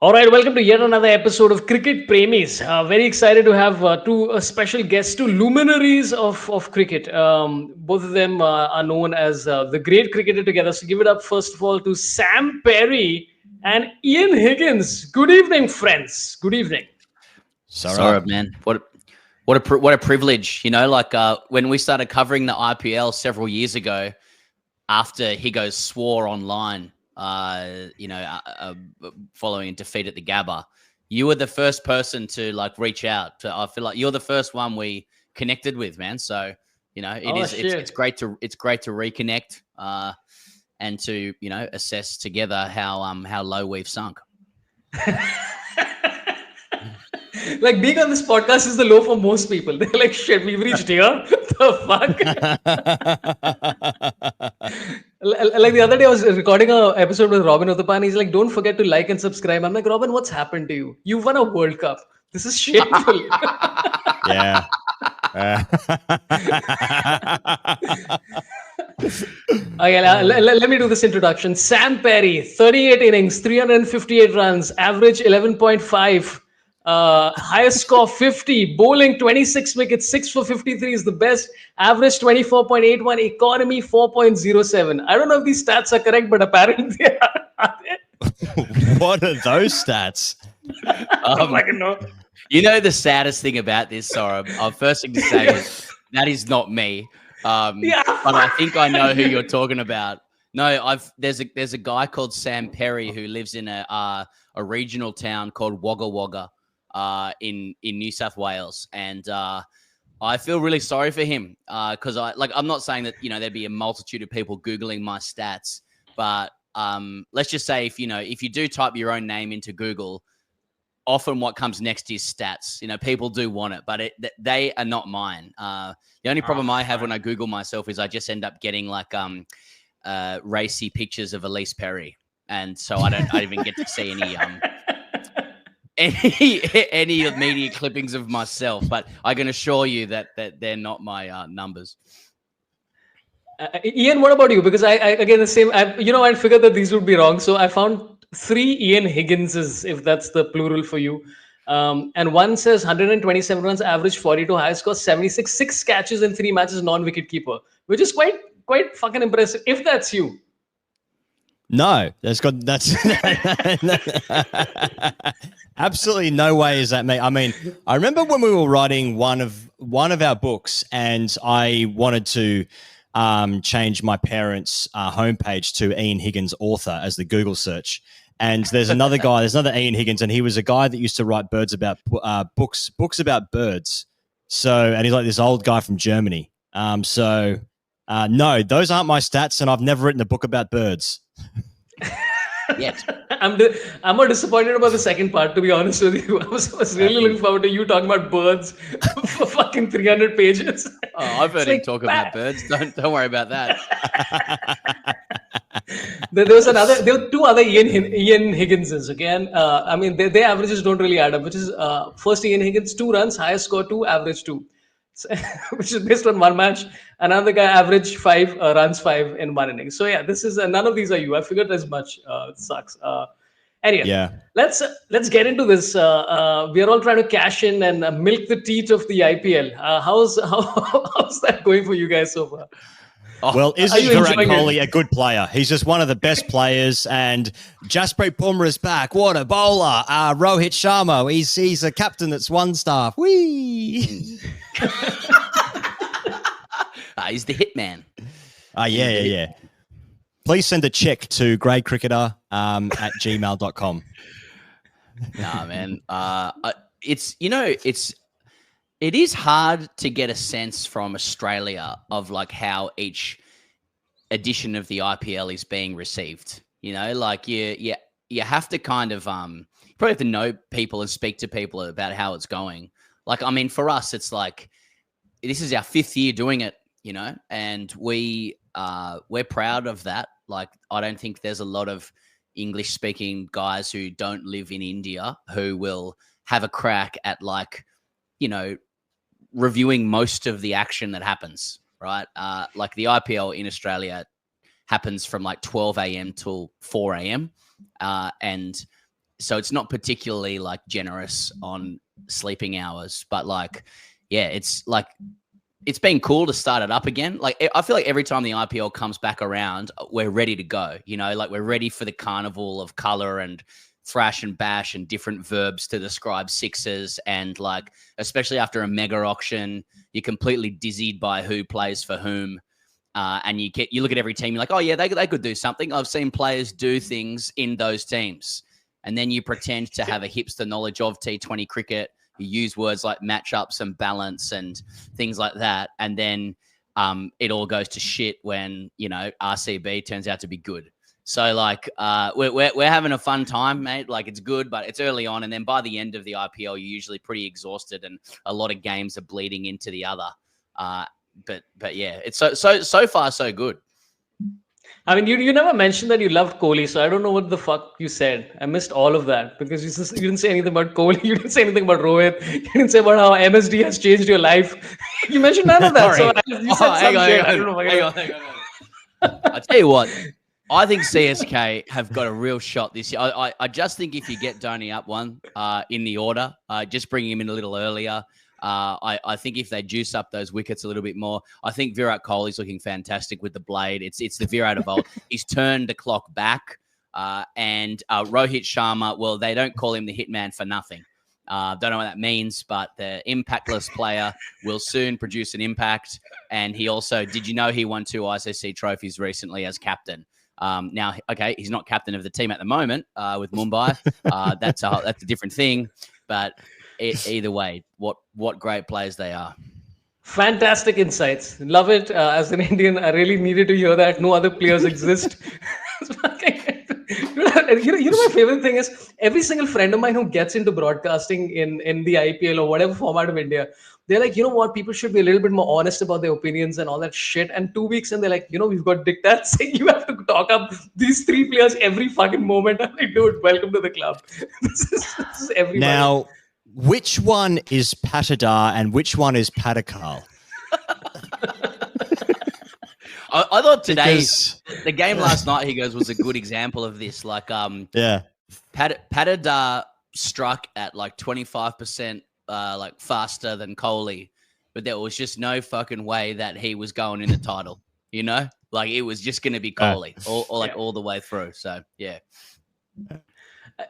All right, welcome to yet another episode of Cricket Premies. Very excited to have two special guests, two luminaries of cricket. Both of them are known as the great cricketer together. So give it up, first of all, to Sam Perry and Ian Higgins. Good evening, friends. Good evening. Surat, man. What a privilege. When we started covering the IPL several years ago, after Higgos swore online, following a defeat at the Gabba, you were the first person to reach out. I feel like you're the first one we connected with, man. So it's great to reconnect and to assess together how low we've sunk. Like being on this podcast is the low for most people. They're like, shit, we've reached here. The fuck? Like the other day, I was recording an episode with Robin Uthappan. He's like, don't forget to like and subscribe. I'm like, Robin, what's happened to you? You won a World Cup. This is shameful. Yeah. Okay, let me do this introduction. Sam Perry, 38 innings, 358 runs, average 11.5. Highest score 50, bowling 26 wickets, 6 for 53 is the best, average 24.81, economy 4.07. I don't know if these stats are correct, but apparently they are. What are those stats? I don't know. You know the saddest thing about this, Saurabh? First thing to say is that is not me. But I think I know who you're talking about. No, there's a guy called Sam Perry who lives in a regional town called Wagga Wagga. In New South Wales, and I feel really sorry for him because I'm not saying that there'd be a multitude of people googling my stats, but let's just say if you do type your own name into Google, often what comes next is stats. People do want it, but they are not mine. The only problem I have when I Google myself is I just end up getting racy pictures of Elise Perry, and so I don't even get to see any media clippings of myself, but I can assure you that they're not my numbers. Ian, what about you? Because I again the same. I figured that these would be wrong, so I found 3 Ian Higginses, if that's the plural for you. And one says 127 runs, average 42, high score 76, 6 catches in 3 matches, non-wicket keeper, which is quite fucking impressive. If that's you. No, that's absolutely no way is that me. I mean, I remember when we were writing one of our books, and I wanted to change my parents' homepage to Ian Higgins author as the Google search. And there's another Ian Higgins, and he was a guy that used to write books about birds. So, and he's like this old guy from Germany. No, those aren't my stats, and I've never written a book about birds. Yes. I'm more disappointed about the second part, to be honest with you. I was really looking forward to you talking about birds for fucking 300 pages. Oh, I've heard him talk about birds. Don't worry about that. There were 2 other Ian Higginses. Again, their averages don't really add up. Which is first Ian Higgins, 2 runs, highest score 2, average 2. Which is based on 1 match. Another guy average 5 runs 5 in 1 inning. So yeah, this is none of these are you. I figured as much. It sucks. Anyway, yeah. Let's get into this. We are all trying to cash in and milk the teat of the IPL. How's that going for you guys so far? Well, isn't Virat Kohli a good player? He's just one of the best players, and Jasprit Bumrah's back. What a bowler! Rohit Sharma, he's a captain that's 1 star. Whee! He's the hitman. Yeah. Please send a check to greycricketer at gmail.com. Nah, man. It is hard to get a sense from Australia of how each edition of the IPL is being received. You have to kind of probably have to know people and speak to people about how it's going. For us, it's this is our 5th year doing it, and we're proud of that. I don't think there's a lot of English speaking guys who don't live in India who will have a crack at reviewing most of the action that happens, right? The IPL in Australia happens from 12 a.m. till 4 a.m. And so it's not particularly like generous on sleeping hours, but like, yeah, it's like, it's been cool to start it up again. Like, I feel like every time the IPL comes back around, we're ready to go. You know, like we're ready for the carnival of color and thrash and bash and different verbs to describe sixes. And like, especially after a mega auction, you're completely dizzied by who plays for whom. And you look at every team, you're like, oh yeah, they could do something. I've seen players do things in those teams. And then you pretend to have a hipster knowledge of T20 cricket. You use words like matchups and balance and things like that. And then it all goes to shit when, you know, RCB turns out to be good. So like we're having a fun time, mate. Like it's good, but it's early on. And then by the end of the IPL, you're usually pretty exhausted and a lot of games are bleeding into the other. But yeah, it's so far so good. I mean, you never mentioned that you loved Kohli, so I don't know what the fuck you said. I missed all of that because you didn't say anything about Kohli, you didn't say anything about Rohit, you didn't say about how MSD has changed your life. You mentioned none of that. Sorry. So you said some shit. I don't know. Hang on. I tell you what, I think CSK have got a real shot this year. I just think if you get DHONI up one in the order, just bring him in a little earlier. I think if they juice up those wickets a little bit more, I think Virat Kohli's looking fantastic with the blade. It's the Virat of old. He's turned the clock back. And Rohit Sharma, well, they don't call him the hitman for nothing. Don't know what that means, but the impactless player will soon produce an impact. And he also, did you know he won 2 ICC trophies recently as captain? Now, okay, he's not captain of the team at the moment with Mumbai. That's a different thing. But either way, what great players they are. Fantastic insights. Love it. As an Indian, I really needed to hear that. No other players exist. You know, my favorite thing is every single friend of mine who gets into broadcasting in the IPL or whatever format of India, they're like, you know what, people should be a little bit more honest about their opinions and all that shit. And 2 weeks and they're like, you know, we've got dictats saying you have to talk up these 3 players every fucking moment. I'm like, dude, welcome to the club. This is everybody. Now, which one is Patidar and which one is Patakal? I thought today, the game last night, he goes, was a good example of this. Like, Patidar struck at like 25% like faster than Kohli, but there was just no fucking way that he was going in the title. You know, like it was just going to be Kohli all the way through. So yeah.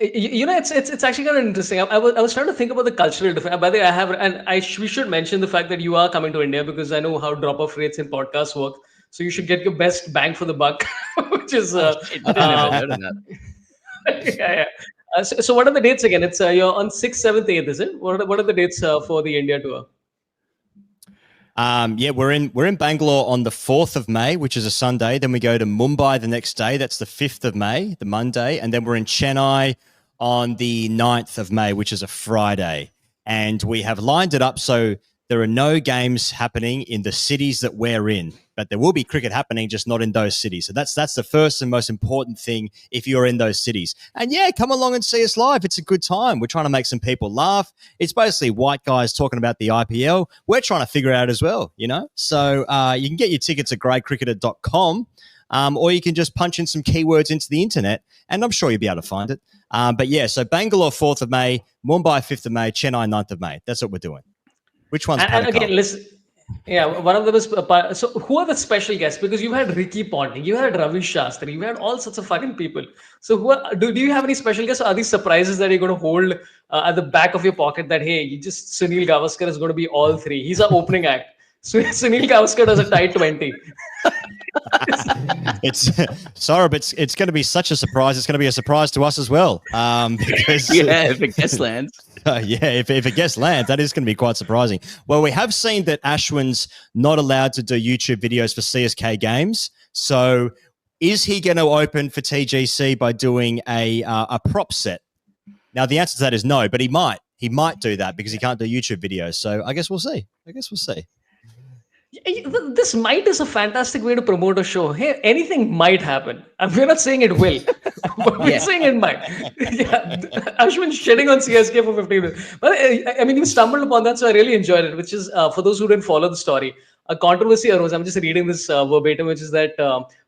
You know, it's actually kind of interesting. I was trying to think about the cultural difference. By the way, we should mention the fact that you are coming to India because I know how drop-off rates in podcasts work. So you should get your best bang for the buck, which is I never heard of that. yeah. So what are the dates again? It's you're on 6th, 7th, 8th, is it? What are the dates for the India tour? Yeah, we're in Bangalore on the 4th of May, which is a Sunday. Then we go to Mumbai the next day. That's the 5th of May, the Monday. And then we're in Chennai on the 9th of May, which is a Friday. And we have lined it up so there are no games happening in the cities that we're in, but there will be cricket happening, just not in those cities. So that's the first and most important thing if you're in those cities. And yeah, come along and see us live. It's a good time. We're trying to make some people laugh. It's basically white guys talking about the IPL. We're trying to figure it out as well, you know? So you can get your tickets at greatcricketer.com or you can just punch in some keywords into the internet and I'm sure you'll be able to find it. But yeah, so Bangalore 4th of May, Mumbai 5th of May, Chennai 9th of May. That's what we're doing. Which one's and again, listen, yeah, one of them is so who are the special guests? Because you had Ricky Ponting, you had Ravi Shastri, you had all sorts of fucking people. So do you have any special guests? Or are these surprises that you're going to hold at the back of your pocket that, hey, Sunil Gavaskar is going to be all three. He's our opening act. So Sunil Gavaskar does a tight 20. But it's going to be such a surprise. It's going to be a surprise to us as well. Because if a guest lands. If a guest lands, that is going to be quite surprising. Well, we have seen that Ashwin's not allowed to do YouTube videos for CSK games. So is he going to open for TGC by doing a prop set? Now, the answer to that is no, but he might. He might do that because he can't do YouTube videos. So I guess we'll see. This might is a fantastic way to promote a show. Hey, anything might happen. We're not saying it will. We're saying it might. Yeah, Ashwin shedding on CSK for 15 minutes. But I mean, you stumbled upon that, so I really enjoyed it, which is, for those who didn't follow the story, a controversy arose. I'm just reading this verbatim, which is that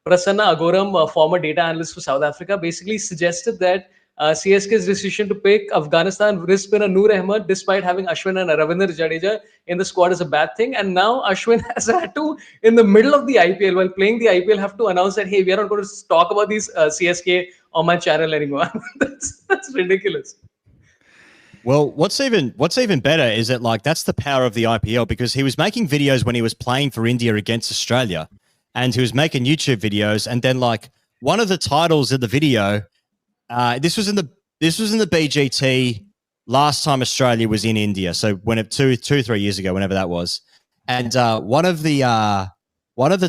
Prasanna Agoram, a former data analyst for South Africa, basically suggested that CSK's decision to pick Afghanistan wrist spinner Noor Ahmed, despite having Ashwin and Ravichandra Jadeja in the squad, is a bad thing. And now Ashwin has had to, in the middle of the IPL, while playing the IPL, have to announce that, hey, we are not going to talk about these CSK on my channel anymore. that's ridiculous. Well, what's even better is that, like, that's the power of the IPL, because he was making videos when he was playing for India against Australia, and he was making YouTube videos, and then, like, one of the titles of the video, this was in the BGT last time Australia was in India, so when it 3 years ago, whenever that was, and one of the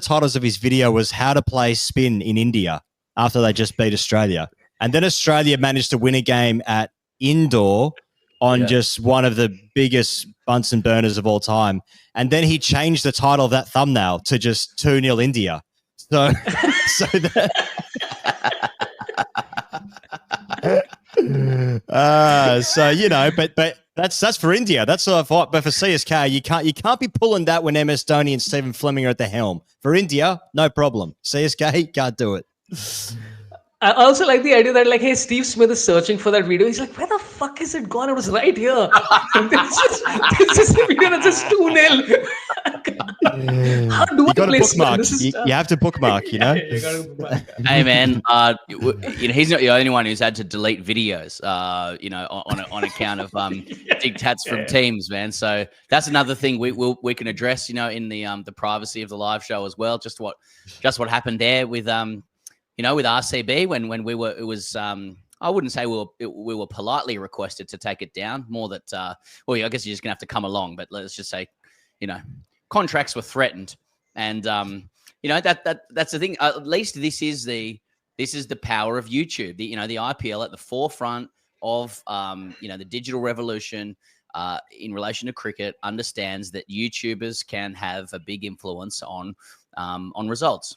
titles of his video was how to play spin in India after they just beat Australia, and then Australia managed to win a game at indoor on just one of the biggest Bunsen burners of all time. And then he changed the title of that thumbnail to just 2-0 India. So, but that's for India. That's sort of what, but for CSK, you can't be pulling that when MS Dhoni and Stephen Fleming are at the helm. For India, no problem. CSK can't do it. I also like the idea that, like, hey, Steve Smith is searching for that video. He's like, where the fuck is it gone? It was right here. This is a video that's just 2-0. How do I place it? You have to bookmark, you know? You gotta bookmark. Hey, man, he's not the only one who's had to delete videos, on account of dictats from teams, man. So that's another thing we can address, in the privacy of the live show as well. Just what happened there with with RCB when we were, it was, I wouldn't say we were politely requested to take it down. More that, I guess you're just gonna have to come along. But let's just say, contracts were threatened, and that's the thing. At least this is the power of YouTube. The IPL at the forefront of the digital revolution in relation to cricket understands that YouTubers can have a big influence on results.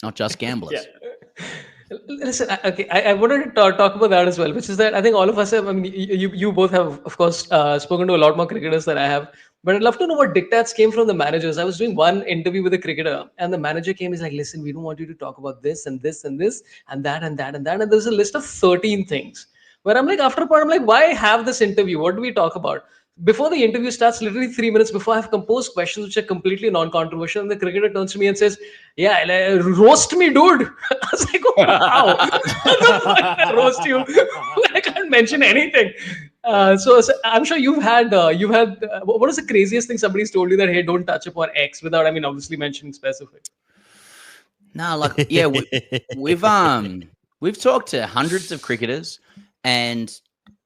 Not just gamblers. Yeah. Listen, okay, I wanted to talk about that as well, which is that I think all of us have, you both have, of course, spoken to a lot more cricketers than I have, but I'd love to know what dictats came from the managers. I was doing one interview with a cricketer, and the manager came, he's like, listen, we don't want you to talk about this and this and this and that and that and that. And there's a list of 13 things where I'm like, after a point, I'm like, why have this interview? What do we talk about? Before the interview starts, literally 3 minutes before, I have composed questions which are completely non-controversial. And the cricketer turns to me and says, yeah, roast me, dude. I was like, oh, wow. Roast you. I can't mention anything. So I'm sure you've had, what is the craziest thing somebody's told you that, hey, don't touch upon X without, obviously mentioning specific? No, like, yeah, we've talked to hundreds of cricketers, and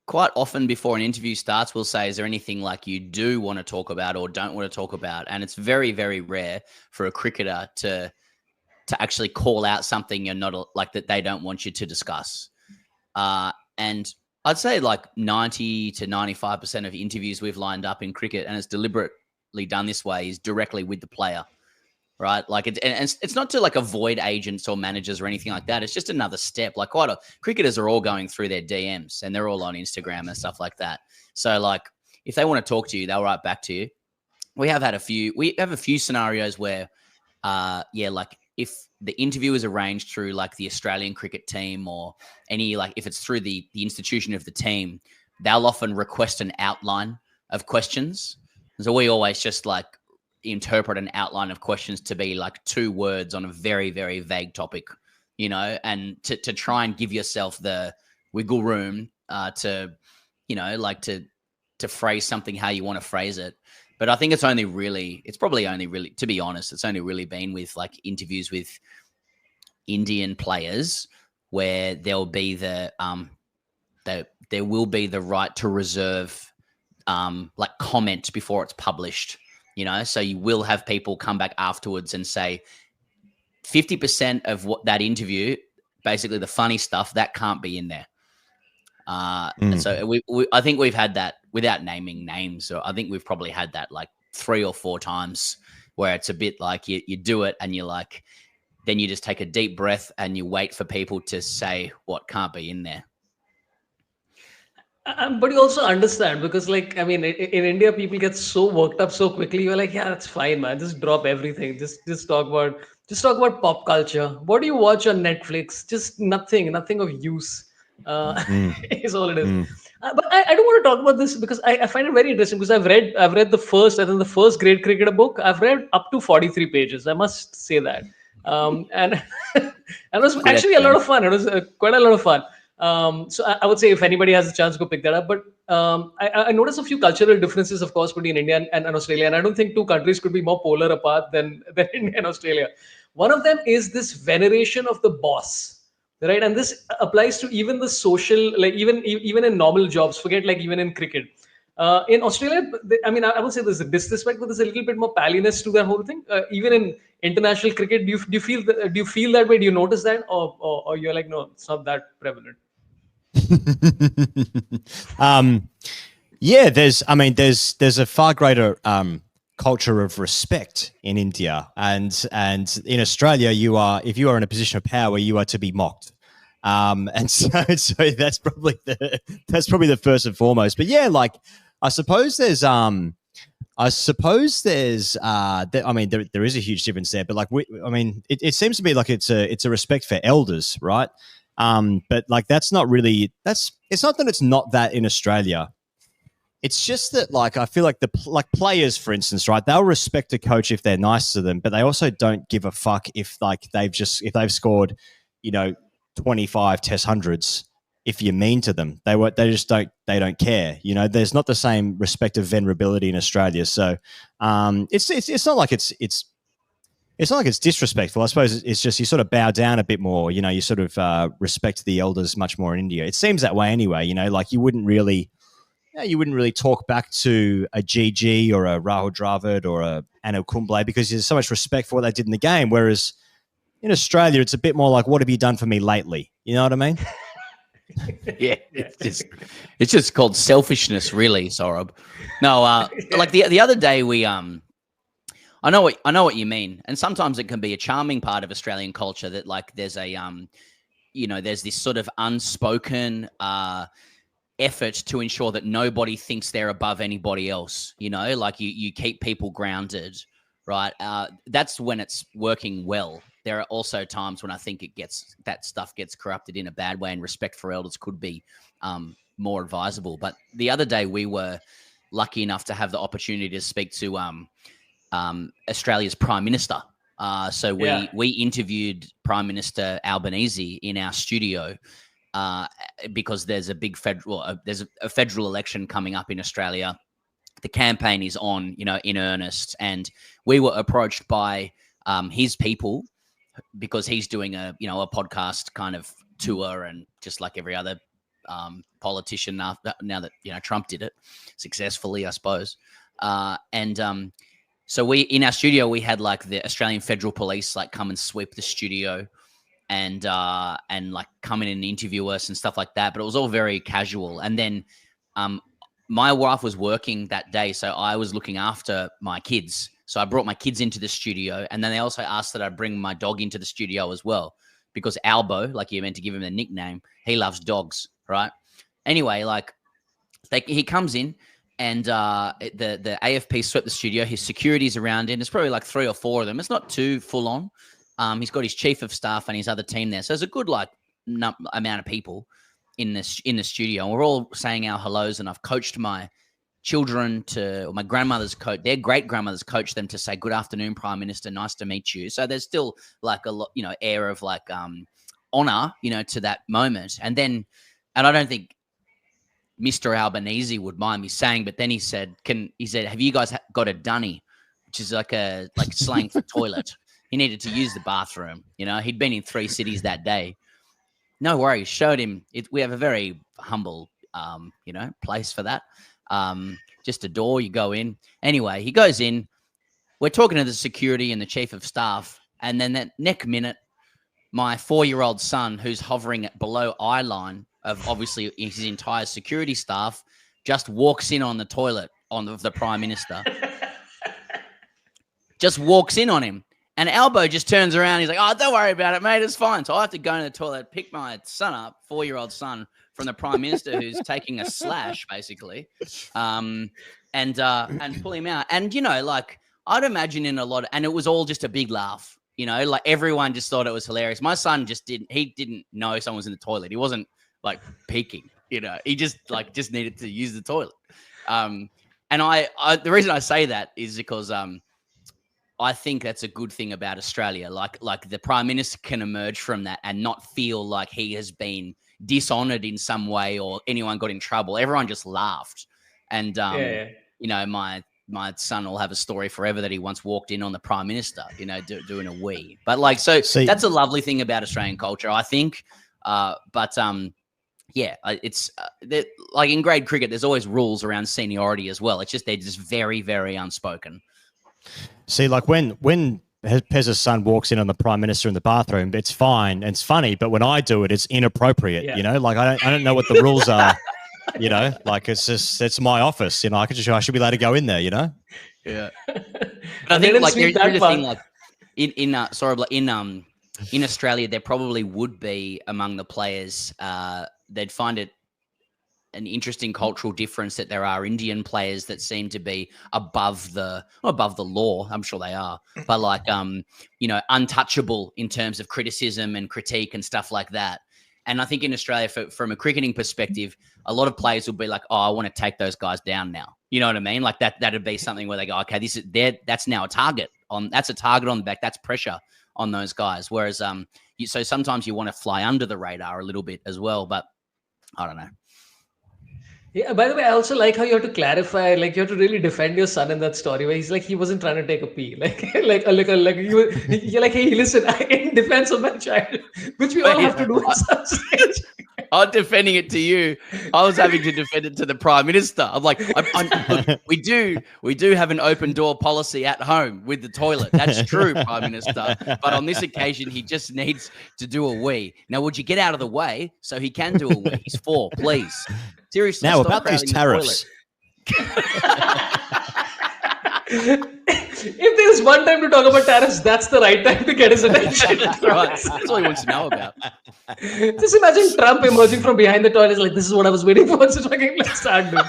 quite often before an interview starts, we'll say, is there anything like you do want to talk about or don't want to talk about? And it's very, very rare for a cricketer to actually call out something you're not like that they don't want you to discuss. And I'd say like 90 to 95% of interviews we've lined up in cricket, and it's deliberately done this way, is directly with the player. Right, like it's not to like avoid agents or managers or anything like that. It's just another step. Like cricketers are all going through their DMs, and they're all on Instagram and stuff like that. So like, if they want to talk to you, they'll write back to you. We have a few scenarios where, like if the interview is arranged through like the Australian cricket team, or if it's through the institution of the team, they'll often request an outline of questions. So we always just like interpret an outline of questions to be like 2 words on a very, very vague topic, and to try and give yourself the wiggle room to phrase something how you want to phrase it. But I think it's probably only really, to be honest, it's only really been with like interviews with Indian players where there will be the right to reserve like comment before it's published. So you will have people come back afterwards and say 50% of what that interview, basically the funny stuff, that can't be in there. And so I think we've had that without naming names. So I think we've probably had that like 3 or 4 times where it's a bit like you do it and you're like, then you just take a deep breath and you wait for people to say what can't be in there. But you also understand, because like, in India, people get so worked up so quickly. You're like, yeah, that's fine, man. Just drop everything. Just talk about Just talk about pop culture. What do you watch on Netflix? Just nothing of use. Is all it is. Mm. But I don't want to talk about this because I find it very interesting because I've read the first Great Cricketer book. I've read up to 43 pages. I must say that. And and it was Good actually a lot explanation. of fun. It was quite a lot of fun. So I would say if anybody has a chance, go pick that up. But I noticed a few cultural differences, of course, between India and Australia. And I don't think two countries could be more polar apart than India and Australia. One of them is this veneration of the boss, right? And this applies to even the social, like even in normal jobs. Forget like even in cricket. In Australia, I mean, I would say there's a disrespect, but there's a little bit more palliness to that whole thing. Even in international cricket, do you feel that way? Do you notice that, or you're like, no, it's not that prevalent? um, yeah, there's a far greater culture of respect in India, and in Australia, if you are in a position of power, you are to be mocked. And so that's probably the first and foremost. But yeah, like I suppose there's there is a huge difference there, but like it seems to be like it's a respect for elders, right? But like it's not that it's not that in Australia. It's just that like I feel like like players, for instance, right? They'll respect a coach if they're nice to them, but they also don't give a fuck if they've scored, 25 test hundreds. If you're mean to them, they don't care. There's not the same respect of venerability in Australia. So it's not like it's not like it's disrespectful. I suppose it's just you sort of bow down a bit more. You sort of respect the elders much more in India. It seems that way anyway. Like you wouldn't really talk back to a GG or a Rahul Dravid or a Anil Kumble because there's so much respect for what they did in the game. Whereas in Australia, it's a bit more like, what have you done for me lately? You know what I mean? Yeah, it's just called selfishness, really, Saurabh. No, like the other day I know what you mean, and sometimes it can be a charming part of Australian culture that like there's there's this sort of unspoken effort to ensure that nobody thinks they're above anybody else. Like you keep people grounded, right? That's when it's working well. There are also times when I think that stuff gets corrupted in a bad way, and respect for elders could be more advisable. But the other day we were lucky enough to have the opportunity to speak to Australia's Prime Minister. So we interviewed Prime Minister Albanese in our studio because there's a big there's a federal election coming up in Australia. The campaign is on, in earnest, and we were approached by his people because he's doing a podcast kind of tour, and just like every other politician now that Trump did it successfully, I suppose. So we in our studio we had like the Australian Federal Police like come and sweep the studio and like come in and interview us and stuff like that. But it was all very casual. And then my wife was working that day, so I was looking after my kids. So I brought my kids into the studio, and then they also asked that I bring my dog into the studio as well, because Albo, like you're meant to give him a nickname, he loves dogs, right? Anyway, like he comes in, and the AFP swept the studio. His security's around him. There's probably like 3 or 4 of them. It's not too full on. He's got his chief of staff and his other team there. So there's a good like amount of people in the studio. And we're all saying our hellos, and I've coached my children or my grandmother's coach, their great grandmother's coached them to say, "Good afternoon, Prime Minister. Nice to meet you." So there's still like a lot, air of like honor, to that moment. And I don't think Mr. Albanese would mind me saying, but then he said, "Have you guys got a dunny?" Which is like slang for toilet. He needed to use the bathroom. He'd been in 3 cities that day. No worries. Showed him. We have a very humble, place for that. Just a door. You go in. Anyway, he goes in. We're talking to the security and the chief of staff, and then that next minute, my 4-year-old son, who's hovering at below eye line of obviously his entire security staff, just walks in on the toilet of the Prime Minister. Just walks in on him. And Albo just turns around. He's like, "Oh, don't worry about it, mate. It's fine." So I have to go to the toilet, pick my son up, 4-year-old son, from the Prime Minister who's taking a slash, basically, and pull him out. And, like, I'd imagine in a lot of, and it was all just a big laugh. Like everyone just thought it was hilarious. My son he didn't know someone was in the toilet. He wasn't like peeking, he just needed to use the toilet. And the reason I say that is because I think that's a good thing about Australia. Like the Prime Minister can emerge from that and not feel like he has been dishonored in some way or anyone got in trouble. Everyone just laughed. And, my son will have a story forever that he once walked in on the Prime Minister, doing a wee. But that's a lovely thing about Australian culture, I think. It's like in grade cricket, there's always rules around seniority as well. It's just they're just very, very unspoken. See, like when Pez's son walks in on the Prime Minister in the bathroom, it's fine and it's funny, but when I do it, it's inappropriate. Yeah. Like I don't know what the rules are. Like it's my office. I should be allowed to go in there. Yeah. But I think like there's a thing like in Australia, there probably would be among the players. They'd find it an interesting cultural difference that there are Indian players that seem to be above the law. I'm sure they are, but untouchable in terms of criticism and critique and stuff like that. And I think in Australia, from a cricketing perspective, a lot of players will be like, "Oh, I want to take those guys down now." You know what I mean? Like that'd be something where they go, "Okay, that's now a target that's a target on the back. That's pressure on those guys." Whereas, so sometimes you want to fly under the radar a little bit as well, but I don't know. Yeah, by the way, I also like how you have to clarify, like you have to really defend your son in that story where he's like, he wasn't trying to take a pee. You're like, hey, listen, in defense of my child, which we all have to do at some stage. I'm defending it to you. I was having to defend it to the Prime Minister. I'm like, we do have an open door policy at home with the toilet. That's true, Prime Minister. But on this occasion, he just needs to do a wee. Now, would you get out of the way so he can do a wee? He's 4, please. Seriously. Now about these tariffs. If there's one time to talk about tariffs, that's the right time to get his attention. That's right. That's all he wants to know about. Just imagine Trump emerging from behind the toilet like, this is what I was waiting for. So let's start, dude.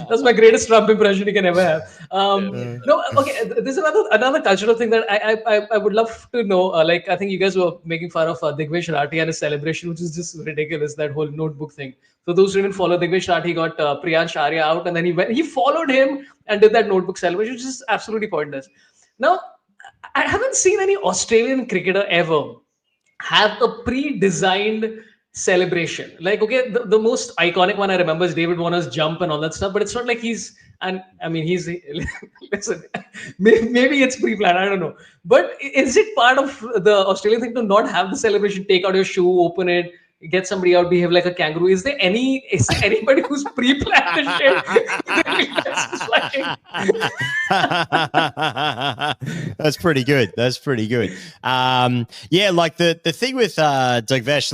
That's my greatest Trump impression you can ever have. No, okay. There's another cultural thing that I would love to know. I think you guys were making fun of Digvesh Rathi and his celebration, which is just ridiculous. That whole notebook thing. So those who didn't follow Digvesh Rathi got Priyansh Arya out, and then he followed him and did that notebook celebration, which is absolutely pointless. Now, I haven't seen any Australian cricketer ever have a pre-designed celebration. Like, okay, the most iconic one I remember is David Warner's jump and all that stuff, but it's not like he's listen, maybe it's pre-planned, I don't know. But is it part of the Australian thing to not have the celebration, take out your shoe, open it, get somebody out, behave like a kangaroo? Is there anybody who's pre-planned the shit? That's pretty good. Yeah, like the thing with Digvesh,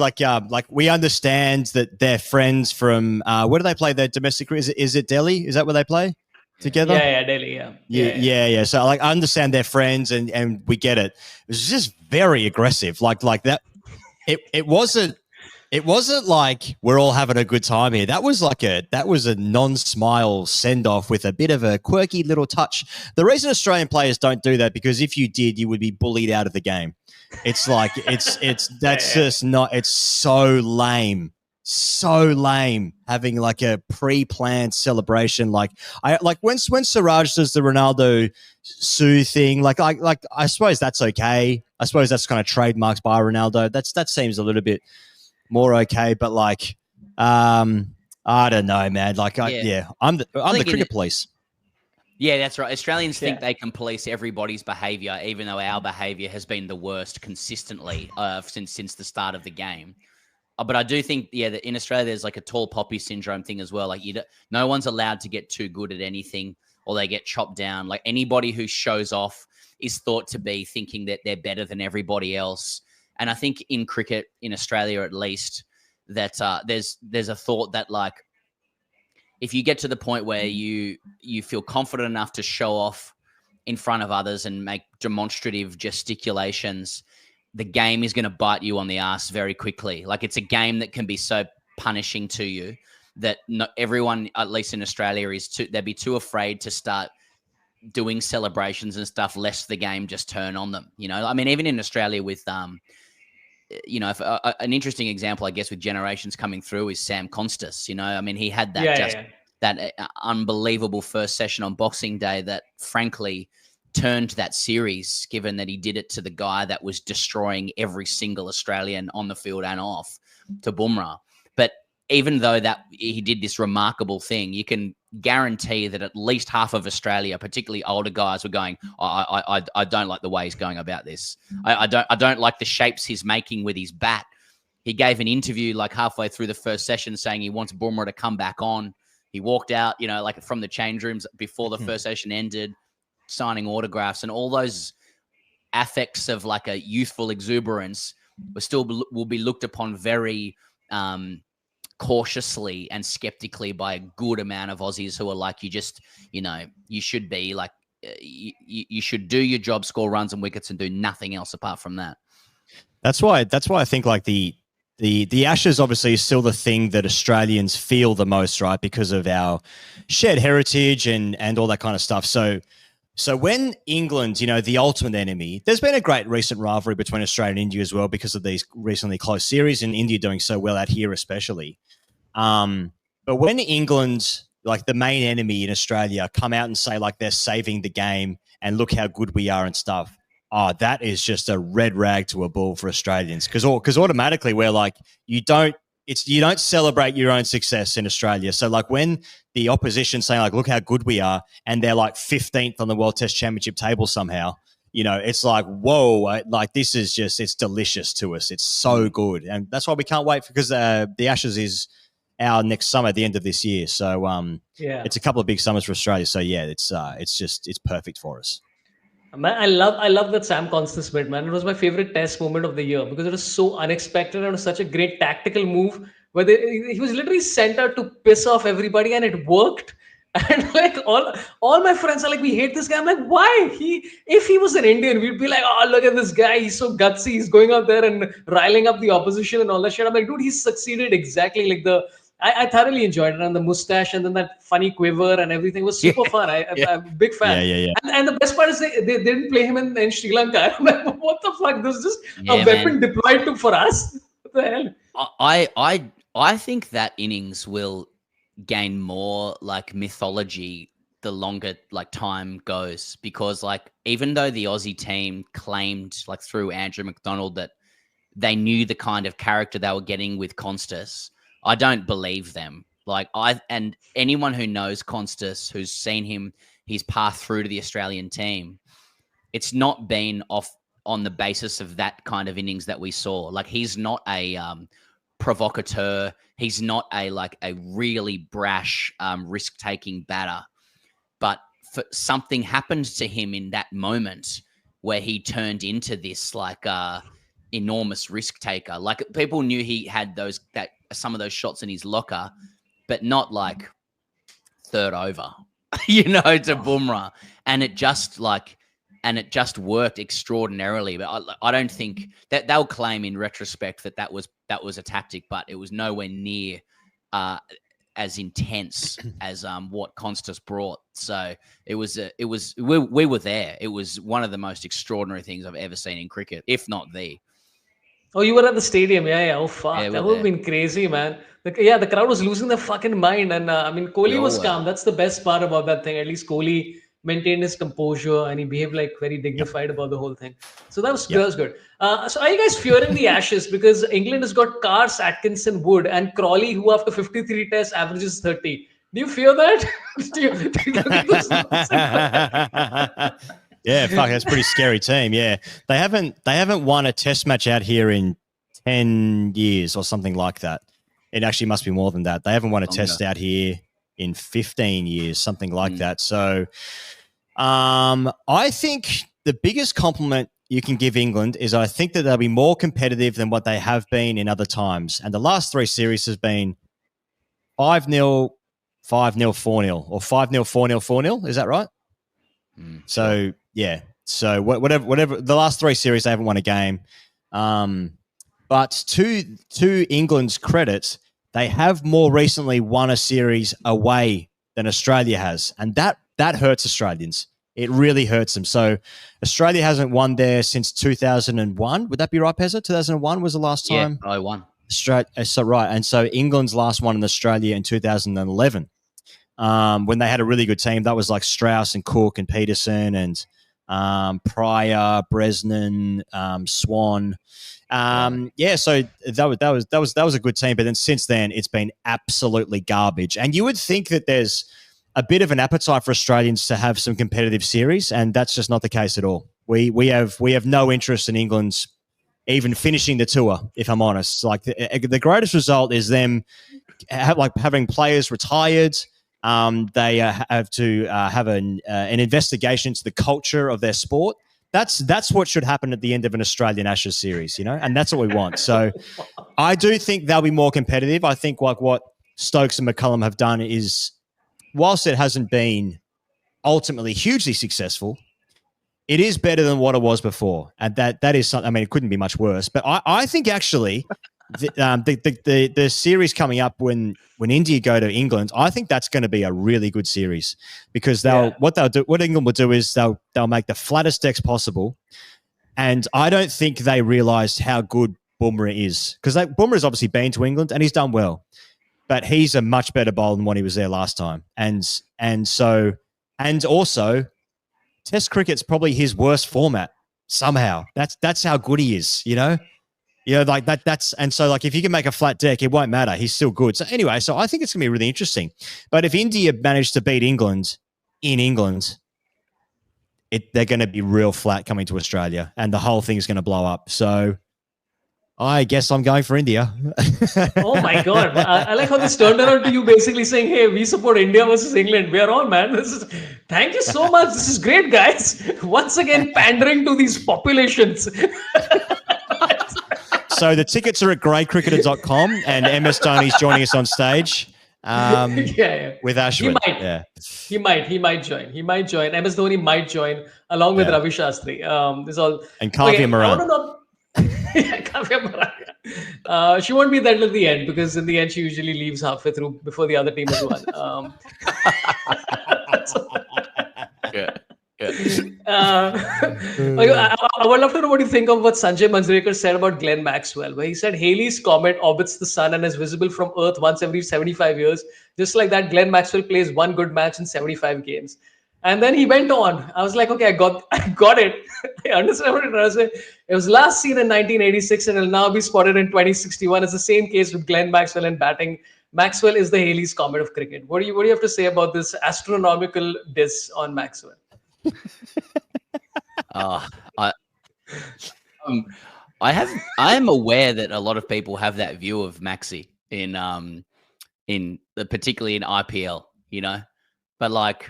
like we understand that they're friends from where do they play their domestic? Is it Delhi? Is that where they play together? Yeah, Delhi. Yeah. So like I understand they're friends and we get it. It was just very aggressive. Like that. It wasn't like we're all having a good time here. That was a non-smile send-off with a bit of a quirky little touch. The reason Australian players don't do that, because if you did, you would be bullied out of the game. It's like that's just not. It's so lame having like a pre-planned celebration. Like when Siraj does the Ronaldo Sue thing. Like I suppose that's okay. I suppose that's kind of trademarked by Ronaldo. That seems a little bit more okay, but like I don't know, man. Like I'm the cricket police. Yeah, that's right. Australians think they can police everybody's behaviour, even though our behaviour has been the worst consistently since the start of the game. But I do think, that in Australia there's like a tall poppy syndrome thing as well. Like no one's allowed to get too good at anything, or they get chopped down. Like anybody who shows off is thought to be thinking that they're better than everybody else. And I think in cricket, in Australia at least, that there's a thought that like if you get to the point where you feel confident enough to show off in front of others and make demonstrative gesticulations, the game is going to bite you on the ass very quickly. Like it's a game that can be so punishing to you that not everyone, at least in Australia, they'd be too afraid to start doing celebrations and stuff, lest the game just turn on them. You know, I mean, even in Australia with, you know, an interesting example, I guess, with generations coming through is Sam Konstas. You know, I mean, he had that that unbelievable first session on Boxing Day that, frankly, turned that series, given that he did it to the guy that was destroying every single Australian on the field and off, to Bumrah. But even though that he did this remarkable thing, you can guarantee that at least half of Australia, particularly older guys, were going, I don't like the way he's going about this. I don't like the shapes he's making with his bat. He gave an interview like halfway through the first session saying he wants Bumrah to come back on. He walked out, you know, like from the change rooms before the first session ended, signing autographs, and all those affects of like a youthful exuberance will be looked upon very cautiously and skeptically by a good amount of Aussies who are like, you should be like, you should do your job, score runs and wickets, and do nothing else apart from that. That's why I think like the Ashes obviously is still the thing that Australians feel the most, right? Because of our shared heritage and all that kind of stuff. So when England, you know, the ultimate enemy, there's been a great recent rivalry between Australia and India as well because of these recently close series, and India doing so well out here especially. But when England, like the main enemy in Australia, come out and say like they're saving the game and look how good we are and stuff, that is just a red rag to a bull for Australians, because automatically we're like, you don't celebrate your own success in Australia. So like when the opposition saying like, look how good we are, and they're like 15th on the World Test Championship table somehow, you know, it's like, whoa, like this is just, it's delicious to us. It's so good. And that's why we can't wait, because the Ashes is our next summer at the end of this year. So it's a couple of big summers for Australia. So yeah, it's perfect for us. Man, I love that Sam Konstas bit, man. It was my favorite test moment of the year because it was so unexpected and it was such a great tactical move where he was literally sent out to piss off everybody, and it worked. And like all my friends are like, we hate this guy. I'm like, why? If he was an Indian, we'd be like, oh, look at this guy. He's so gutsy. He's going out there and riling up the opposition and all that shit. I'm like, dude, he's succeeded exactly. Like I thoroughly enjoyed it, and the mustache and then that funny quiver and everything was super fun. I'm a big fan. Yeah. And the best part is they didn't play him in Sri Lanka. I'm like, what the fuck? This is just a weapon deployed for us. What the hell? I think that innings will gain more like mythology the longer like time goes, because like even though the Aussie team claimed like through Andrew McDonald that they knew the kind of character they were getting with Konstas, I don't believe them. Like and anyone who knows Konstas, who's seen his path through to the Australian team, it's not been on the basis of that kind of innings that we saw. Like he's not a provocateur. He's not a really brash risk-taking batter. But something happened to him in that moment where he turned into this like enormous risk taker. Like people knew he had some of those shots in his locker, but not like third over, you know, to Bumrah. And it just worked extraordinarily. But I don't think that they'll claim in retrospect that was a tactic, but it was nowhere near as intense as what Konstas brought. So we were there. It was one of the most extraordinary things I've ever seen in cricket, if not the. Oh, you were at the stadium. Yeah. Oh, fuck. Yeah, that would have been crazy, man. The crowd was losing their fucking mind. And I mean, Kohli was calm. That's the best part about that thing. At least Kohli maintained his composure and he behaved like very dignified about the whole thing. So that was good. So are you guys fearing the Ashes? Because England has got Cars, Atkinson, Wood, and Crawley, who after 53 tests averages 30. Do you fear that? Yeah, fuck, that's a pretty scary team. Yeah, they haven't won a test match out here in 10 years or something like that. It actually must be more than that. They haven't won a test out here in 15 years, something like that. So I think the biggest compliment you can give England is I think that they'll be more competitive than what they have been in other times. And the last three series has been 5-0, 5-0, 4-0, or 5-0, 4-0, 4-0. Is that right? So yeah. So whatever the last three series, they haven't won a game. But to England's credit, they have more recently won a series away than Australia has, and that hurts Australians. It really hurts them. So Australia hasn't won there since 2001. Would that be right, Pezza? 2001 was the last time? Yeah, I won. So right. And so England's last one in Australia in 2011. When they had a really good team. That was like Strauss and Cook and Peterson and Pryor, Bresnan, Swan. So that was a good team. But then since then, it's been absolutely garbage. And you would think that there's a bit of an appetite for Australians to have some competitive series, and that's just not the case at all. We have no interest in England's even finishing the tour, if I'm honest. Like the greatest result is them having players retired. They have to have an investigation into the culture of their sport. That's what should happen at the end of an Australian Ashes series, and that's what we want. So I do think they'll be more competitive. I think like what Stokes and McCullum have done is, whilst it hasn't been ultimately hugely successful, it is better than what it was before. And that is something, I mean, it couldn't be much worse. But I think actually the series coming up when India go to England, I think that's going to be a really good series because what England will do is they'll make the flattest decks possible. And I don't think they realised how good Bumrah is because Bumrah's obviously been to England and he's done well. But he's a much better bowler than when he was there last time. And also Test cricket's probably his worst format somehow. That's how good he is, like that's and so like if you can make a flat deck, it won't matter. He's still good. So anyway, so I think it's gonna be really interesting. But if India managed to beat England in England, they're gonna be real flat coming to Australia and the whole thing's gonna blow up. So I guess I'm going for India. Oh my God. I like how this turned around to you basically saying, hey, we support India versus England. We are on, man. Thank you so much. This is great, guys. Once again, pandering to these populations. So the tickets are at greycricketer.com and MS Dhoni's joining us on stage. With Ashwin. He might join. MS Dhoni might join along with Ravi Shastri. And Kavya Moran. She won't be there till the end because in the end she usually leaves halfway through before the other team has won. I would love to know what you think of what Sanjay Manjrekar said about Glenn Maxwell, where he said Halley's comet orbits the sun and is visible from Earth once every 75 years. Just like that, Glenn Maxwell plays one good match in 75 games. And then he went on. I was like, okay, I got it. I understand what it was. It was last seen in 1986 and will now be spotted in 2061. It's the same case with Glenn Maxwell in batting. Maxwell is the Halley's Comet of cricket. What do you have to say about this astronomical diss on Maxwell? I am aware that a lot of people have that view of Maxi particularly in IPL, but like.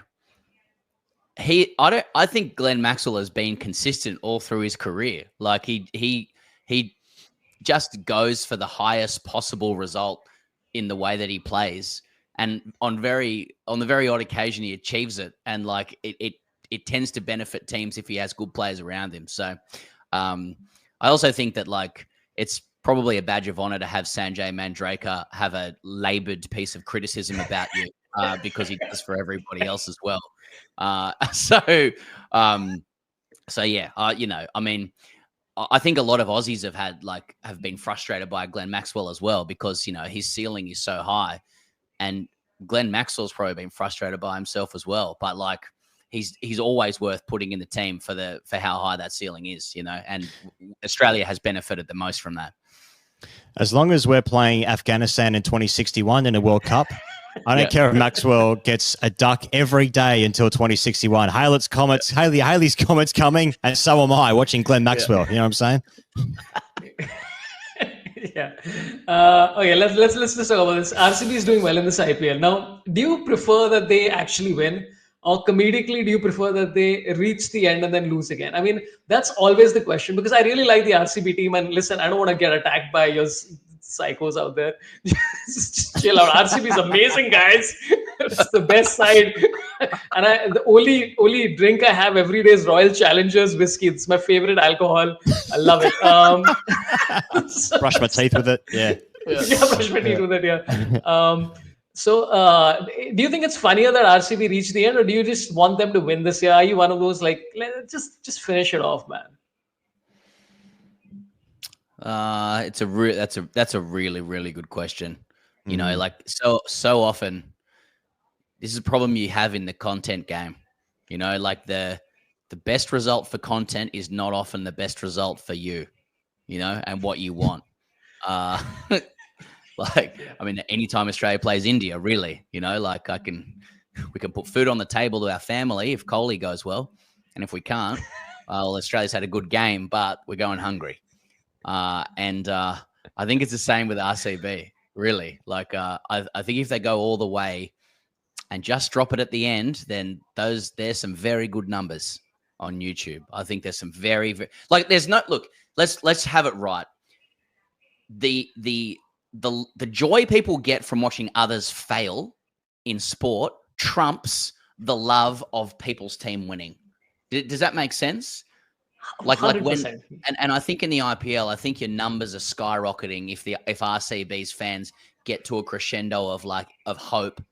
I think Glenn Maxwell has been consistent all through his career. Like he just goes for the highest possible result in the way that he plays, and on the very odd occasion he achieves it. And like it tends to benefit teams if he has good players around him. So I also think that like it's probably a badge of honor to have Sanjay Manjrekar have a labored piece of criticism about you because he does for everybody else as well. I mean, I think a lot of Aussies have been frustrated by Glenn Maxwell as well because his ceiling is so high, and Glenn Maxwell's probably been frustrated by himself as well. But like he's always worth putting in the team for how high that ceiling is, and Australia has benefited the most from that. As long as we're playing Afghanistan in 2061 in a World Cup. I don't care if Maxwell gets a duck every day until 2061. Haley's Comet's coming, and so am I watching Glenn Maxwell. You know what I'm saying? Okay, let's talk about this. RCB is doing well in this IPL. Now, do you prefer that they actually win, or comedically do you prefer that they reach the end and then lose again? I mean, that's always the question because I really like the RCB team. And listen, I don't want to get attacked by your psychos out there. Just chill out. RCB is amazing, guys. It's the best side. And the only drink I have every day is Royal Challengers whiskey. It's my favorite alcohol. I love it. Brush my teeth with it. Yeah. Brush my teeth with it. Yeah. So, do you think it's funnier that RCB reached the end, or do you just want them to win this year? Are you one of those like, just finish it off, man? That's a really, really good question. You know, like so often, this is a problem you have in the content game. You know, like the best result for content is not often the best result for you. You know, and what you want. Like, I mean, anytime Australia plays India, really, you know, like we can put food on the table to our family if Kohli goes well, and if we can't, well, Australia's had a good game, but we're going hungry. And I think it's the same with RCB, really. Like, I think if they go all the way and just drop it at the end, then there's some very good numbers on YouTube. I think there's some very, very like there's no look. Let's have it right. The joy people get from watching others fail in sport trumps the love of people's team winning. Does that make sense? Like 100%. when and I think in the IPL, I think your numbers are skyrocketing if RCB's fans get to a crescendo of hope,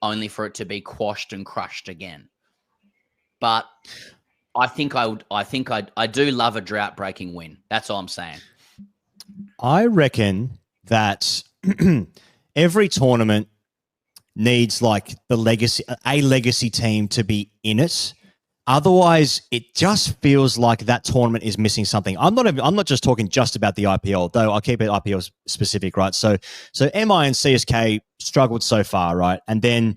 only for it to be quashed and crushed again. But I think I do love a drought breaking win. That's all I'm saying. I reckon that every tournament needs like a legacy team to be in it. Otherwise, it just feels like that tournament is missing something. I'm not just talking just about the IPL, though. I'll keep it IPL specific, right? So MI and CSK struggled so far, right? And then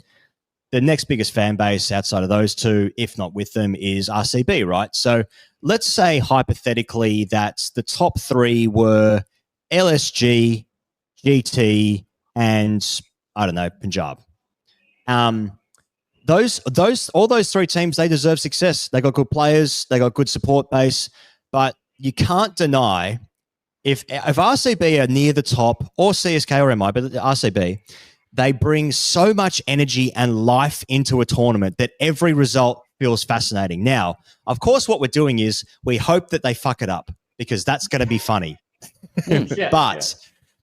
the next biggest fan base outside of those two, if not with them, is RCB, right? So let's say hypothetically that the top three were LSG, GT, and I don't know, Punjab. All those three teams, they deserve success. They got good players, they got good support base, but you can't deny if RCB are near the top, or CSK or MI, but RCB, they bring so much energy and life into a tournament that every result feels fascinating. Now, of course, what we're doing is we hope that they fuck it up because that's going to be funny.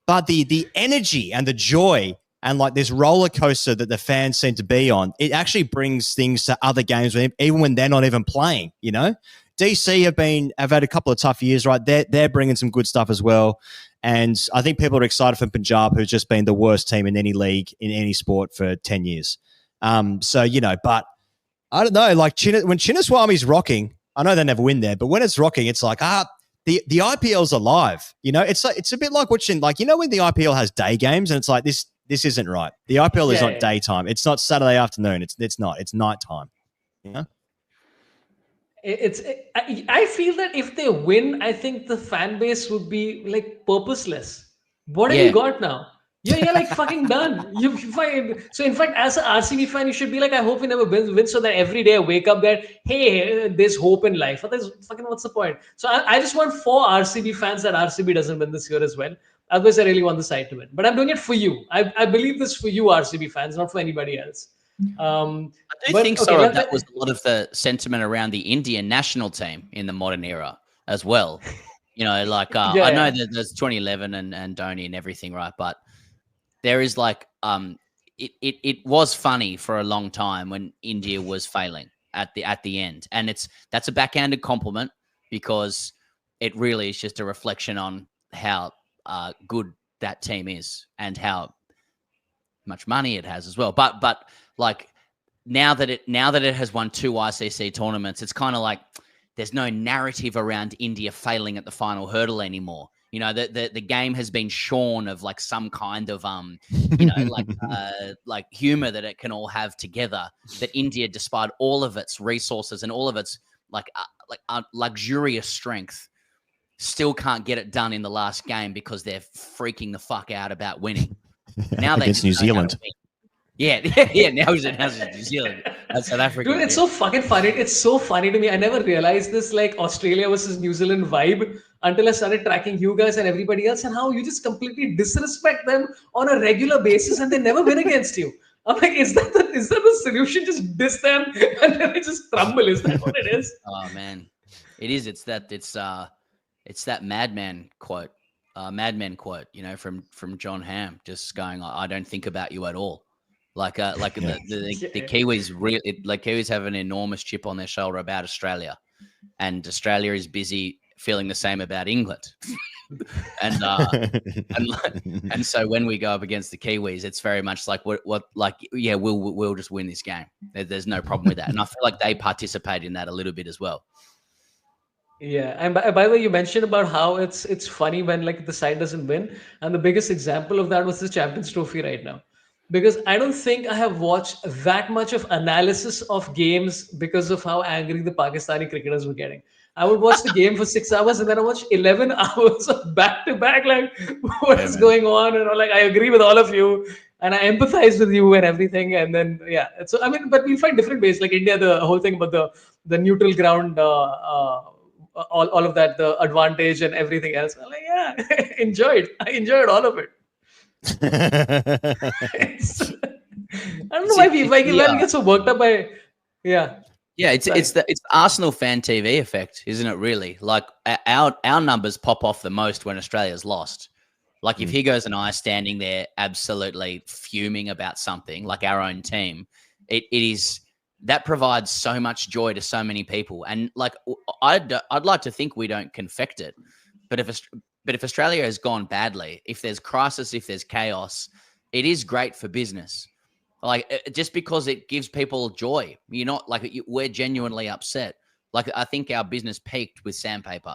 But the energy and the joy and like this roller coaster that the fans seem to be on, it actually brings things to other games, even when they're not even playing. You know, DC have had a couple of tough years, right? They're bringing some good stuff as well, and I think people are excited for Punjab, who's just been the worst team in any league in any sport for 10 years. So you know, but I don't know. Like when Chinnaswamy's rocking, I know they never win there, but when it's rocking, it's like the IPL's alive. You know, it's a bit like watching, like, you know, when the IPL has day games and it's like this isn't right. The IPL is not daytime. It's not Saturday afternoon. It's not. It's nighttime. You know? I feel that if they win, I think the fan base would be like purposeless. What have you got now? You're like fucking done. You find so. In fact, as an RCB fan, you should be like, I hope we never win, so that every day I wake up that hey, there's hope in life. Otherwise, fucking what's the point? So I just want 4 RCB fans that RCB doesn't win this year as well. Otherwise, I really want the side to win. But I'm doing it for you. I believe this for you, RCB fans, not for anybody else. I do think so. That was a lot of the sentiment around the Indian national team in the modern era as well. You know, like I know that there's 2011 and DHONI and everything, right? But there is like it was funny for a long time when India was failing at the end, and that's a backhanded compliment because it really is just a reflection on how good that team is and how much money it has as well. But like now that it has won 2 ICC tournaments, it's kind of like there's no narrative around India failing at the final hurdle anymore. You know, the game has been shorn of like some kind of you know, like humor that it can all have together. That India, despite all of its resources and all of its luxurious strength, still can't get it done in the last game because they're freaking the fuck out about winning. Now they against New Zealand. Yeah. Now it's New Zealand. That's South Africa. Dude, it's so fucking funny. It's so funny to me. I never realized this like Australia versus New Zealand vibe until I started tracking you guys and everybody else, and how you just completely disrespect them on a regular basis and they never win against you. I'm like, is that the solution? Just diss them and then they just crumble. Is that what it is? Oh man, it is. It's that madman quote. Madman quote, you know, from John Hamm, just going, I don't think about you at all. Like the Kiwis Kiwis have an enormous chip on their shoulder about Australia, and Australia is busy feeling the same about England. and so when we go up against the Kiwis, it's very much like we'll just win this game. There's no problem with that, and I feel like they participate in that a little bit as well. Yeah, and by the way, you mentioned about how it's funny when like the side doesn't win, and the biggest example of that was the Champions Trophy right now, because I don't think I have watched that much of analysis of games because of how angry the Pakistani cricketers were getting. I would watch the game for 6 hours and then I watch 11 hours of back to back, like what is going on, and like I agree with all of you and I empathize with you and everything, and then so I mean, but we find different ways. Like India, the whole thing about the neutral ground. All of that, the advantage and everything else. I'm like, I enjoyed all of it. I don't know why we get so worked up by, it's the Arsenal fan TV effect, isn't it? Really, like our numbers pop off the most when Australia's lost. Like if Higgos and I are standing there absolutely fuming about something, like our own team, it is. That provides so much joy to so many people, and like I'd like to think we don't confect it, but if Australia has gone badly, if there's crisis, if there's chaos, it is great for business. Like just because it gives people joy, you're not like we're genuinely upset. Like I think our business peaked with sandpaper,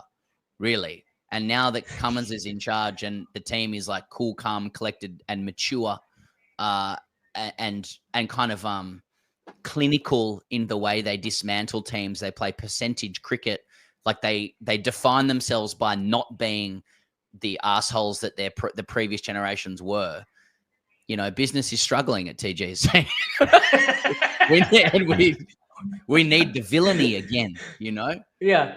really, and now that Cummins is in charge and the team is like cool, calm, collected, and mature, and kind of clinical in the way they dismantle teams. They play percentage cricket. Like they define themselves by not being the assholes that the previous generations were. You know, business is struggling at TGC. we need the villainy again, you know? Yeah.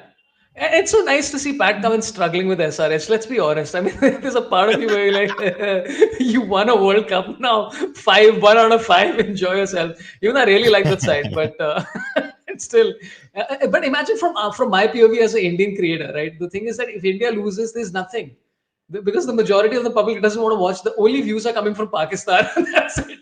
It's so nice to see Pat Cummins struggling with SRH. Let's be honest. I mean, there's a part of you where you're like, you won a World Cup now, 1 out of 5, enjoy yourself. Even I really like that side, but it's still. But imagine from my POV as an Indian creator, right? The thing is that if India loses, there's nothing. Because the majority of the public doesn't want to watch. The only views are coming from Pakistan. That's it.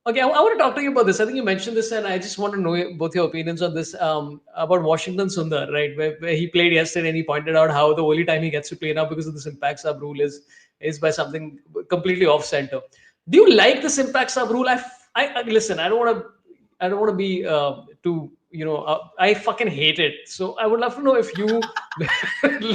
Okay, I want to talk to you about this. I think you mentioned this, and I just want to know both your opinions on this. About Washington Sundar, right, where he played yesterday, and he pointed out how the only time he gets to play now because of this impact sub rule is by something completely off center. Do you like this impact sub rule? I listen. I don't want to be too. I fucking hate it. So I would love to know if you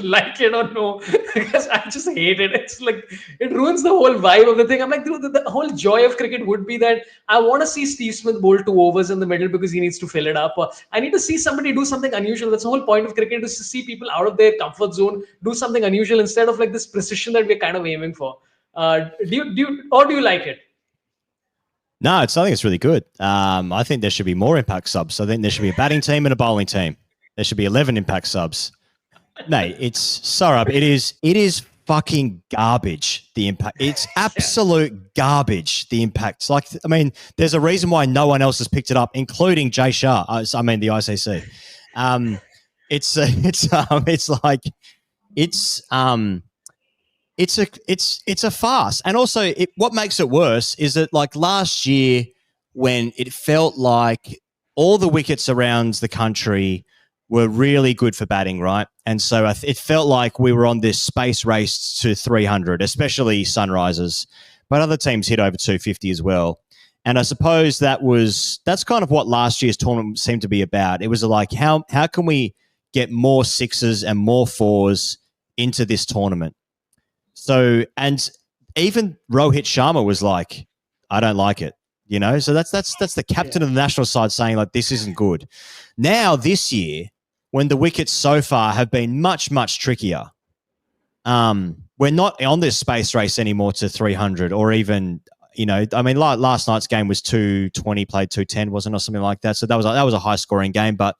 like it or no, because I just hate it. It's like, it ruins the whole vibe of the thing. I'm like, dude, the whole joy of cricket would be that I want to see Steve Smith bowl 2 overs in the middle because he needs to fill it up. Or I need to see somebody do something unusual. That's the whole point of cricket, is to see people out of their comfort zone, do something unusual instead of like this precision that we're kind of aiming for. Do you like it? No, I think it's really good. I think there should be more impact subs. I think there should be a batting team and a bowling team. There should be 11 impact subs. Mate, it is fucking garbage, the impact. It's absolute garbage, the impact. Like, I mean, there's a reason why no one else has picked it up, including Jay Shah. The ICC. It's a farce. And also what makes it worse is that like last year when it felt like all the wickets around the country were really good for batting, right? And so it felt like we were on this space race to 300, especially Sunrisers, but other teams hit over 250 as well. And I suppose that's kind of what last year's tournament seemed to be about. It was like, how can we get more 6s and more 4s into this tournament? So, and even Rohit Sharma was like, I don't like it, So that's the captain of the national side saying like, this isn't good. Now this year, when the wickets so far have been much, much trickier, we're not on this space race anymore to 300 or even, last night's game was 220, played 210, wasn't it, or something like that. So that was a high scoring game, but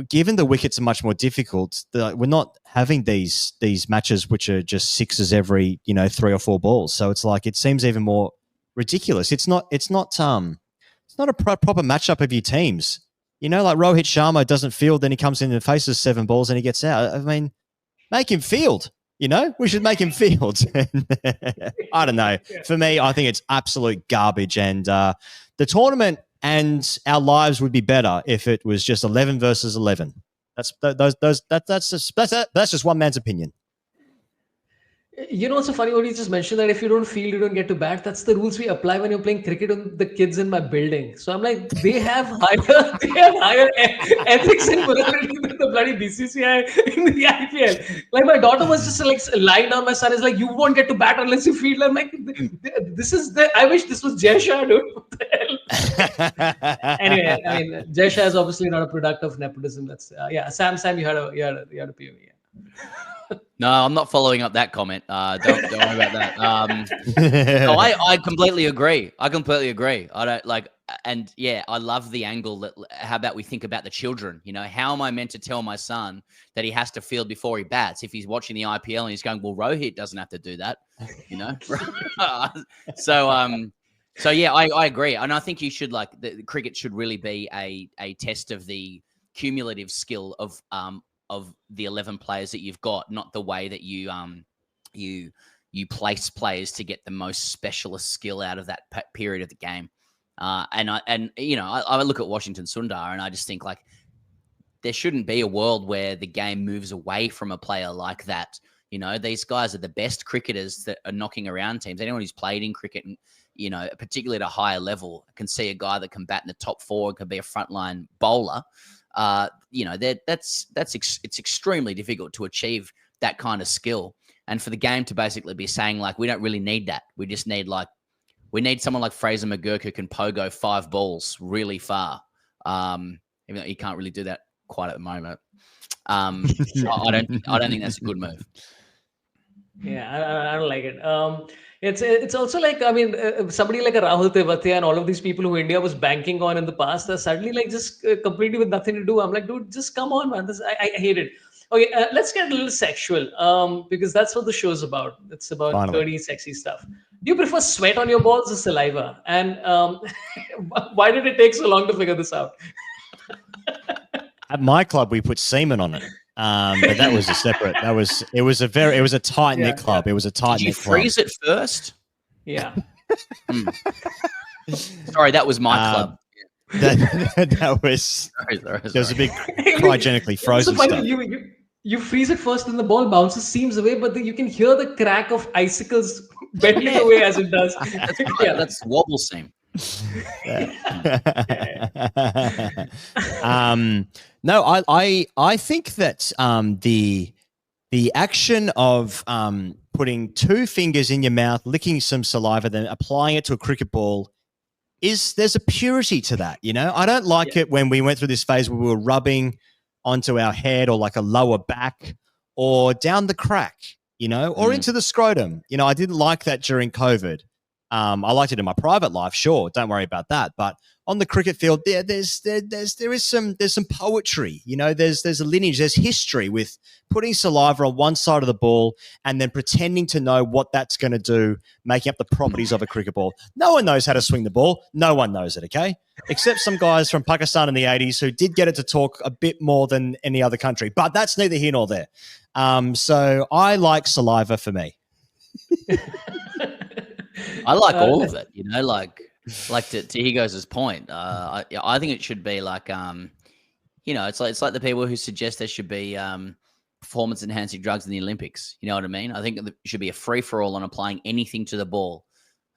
given the wickets are much more difficult, we're not having these matches which are just 6s every 3 or 4 balls. So it's like it seems even more ridiculous. It's not a proper matchup of your teams. Like Rohit Sharma doesn't field, then he comes in and faces 7 balls and he gets out. I mean, make him field. You know, we should make him field. I don't know. For me, I think it's absolute garbage. And the tournament and our lives would be better if it was just 11 versus 11. That's just one man's opinion. You know, it's so funny what you just mentioned, that if you don't field, you don't get to bat. That's the rules we apply when you're playing cricket on the kids in my building. So I'm like, they have higher ethics and morality than the bloody BCCI in the IPL. Like, my daughter was just like lying down. My son is like, you won't get to bat unless you field. I'm like, I wish this was Jay Shah, dude. What the hell? Anyway, I mean, Jay Shah is obviously not a product of nepotism. That's Sam, you had a POV. No, I'm not following up that comment. Don't worry about that. No, I completely agree. I don't like, and yeah, I love the angle that, how about we think about the children? You know, how am I meant to tell my son that he has to field before he bats? If he's watching the IPL and he's going, well, Rohit doesn't have to do that, you know? So yeah, I agree. And I think you should, like, the cricket should really be a test of the cumulative skill of the 11 players that you've got, not the way that you place players to get the most specialist skill out of that period of the game. And you know, I look at Washington Sundar and I just think, like, there shouldn't be a world where the game moves away from a player like that. You know, these guys are the best cricketers that are knocking around teams. Anyone who's played in cricket, and, you know, particularly at a higher level, can see a guy that can bat in the top four, can be a frontline bowler. You know, it's extremely difficult to achieve that kind of skill. And for the game to basically be saying, like, we don't really need that. We just need, like, we need someone like Fraser-McGurk who can pogo 5 balls really far. Even though he can't really do that quite at the moment. I don't think that's a good move. Yeah, I don't like it. It's also like, I mean, somebody like a Rahul Tewatia and all of these people who India was banking on in the past are suddenly, like, just completely with nothing to do. I'm like, dude, just come on, man. I hate it. Okay, let's get a little sexual, because that's what the show's about. It's about dirty, sexy stuff. Do you prefer sweat on your balls or saliva? And why did it take so long to figure this out? At my club, we put semen on it. But that was a separate. It was a tight knit club. It was a tight knit club. Did you freeze it first? Yeah. Sorry, that was my club. That was. There was a big cryogenically frozen stuff. You freeze it first, and the ball bounces, seams away, but you can hear the crack of icicles bending away as it does. That's wobble seam. No, I think that the action of putting 2 fingers in your mouth, licking some saliva, then applying it to a cricket ball, there's a purity to that. You know, I don't like it when we went through this phase where we were rubbing onto our head or like a lower back or down the crack, you know, or into the scrotum. You know, I didn't like that during COVID. I liked it in my private life, sure. Don't worry about that. But on the cricket field, there is some poetry. You know, there's a lineage, there's history with putting saliva on one side of the ball and then pretending to know what that's going to do, making up the properties of a cricket ball. No one knows how to swing the ball. No one knows it, okay? Except some guys from Pakistan in the 80s who did get it to talk a bit more than any other country. But that's neither here nor there. So I like saliva for me. I like all of it, you know, like to Higos' point. I think it should be like, you know, it's like the people who suggest there should be performance enhancing drugs in the Olympics. You know what I mean? I think it should be a free for all on applying anything to the ball.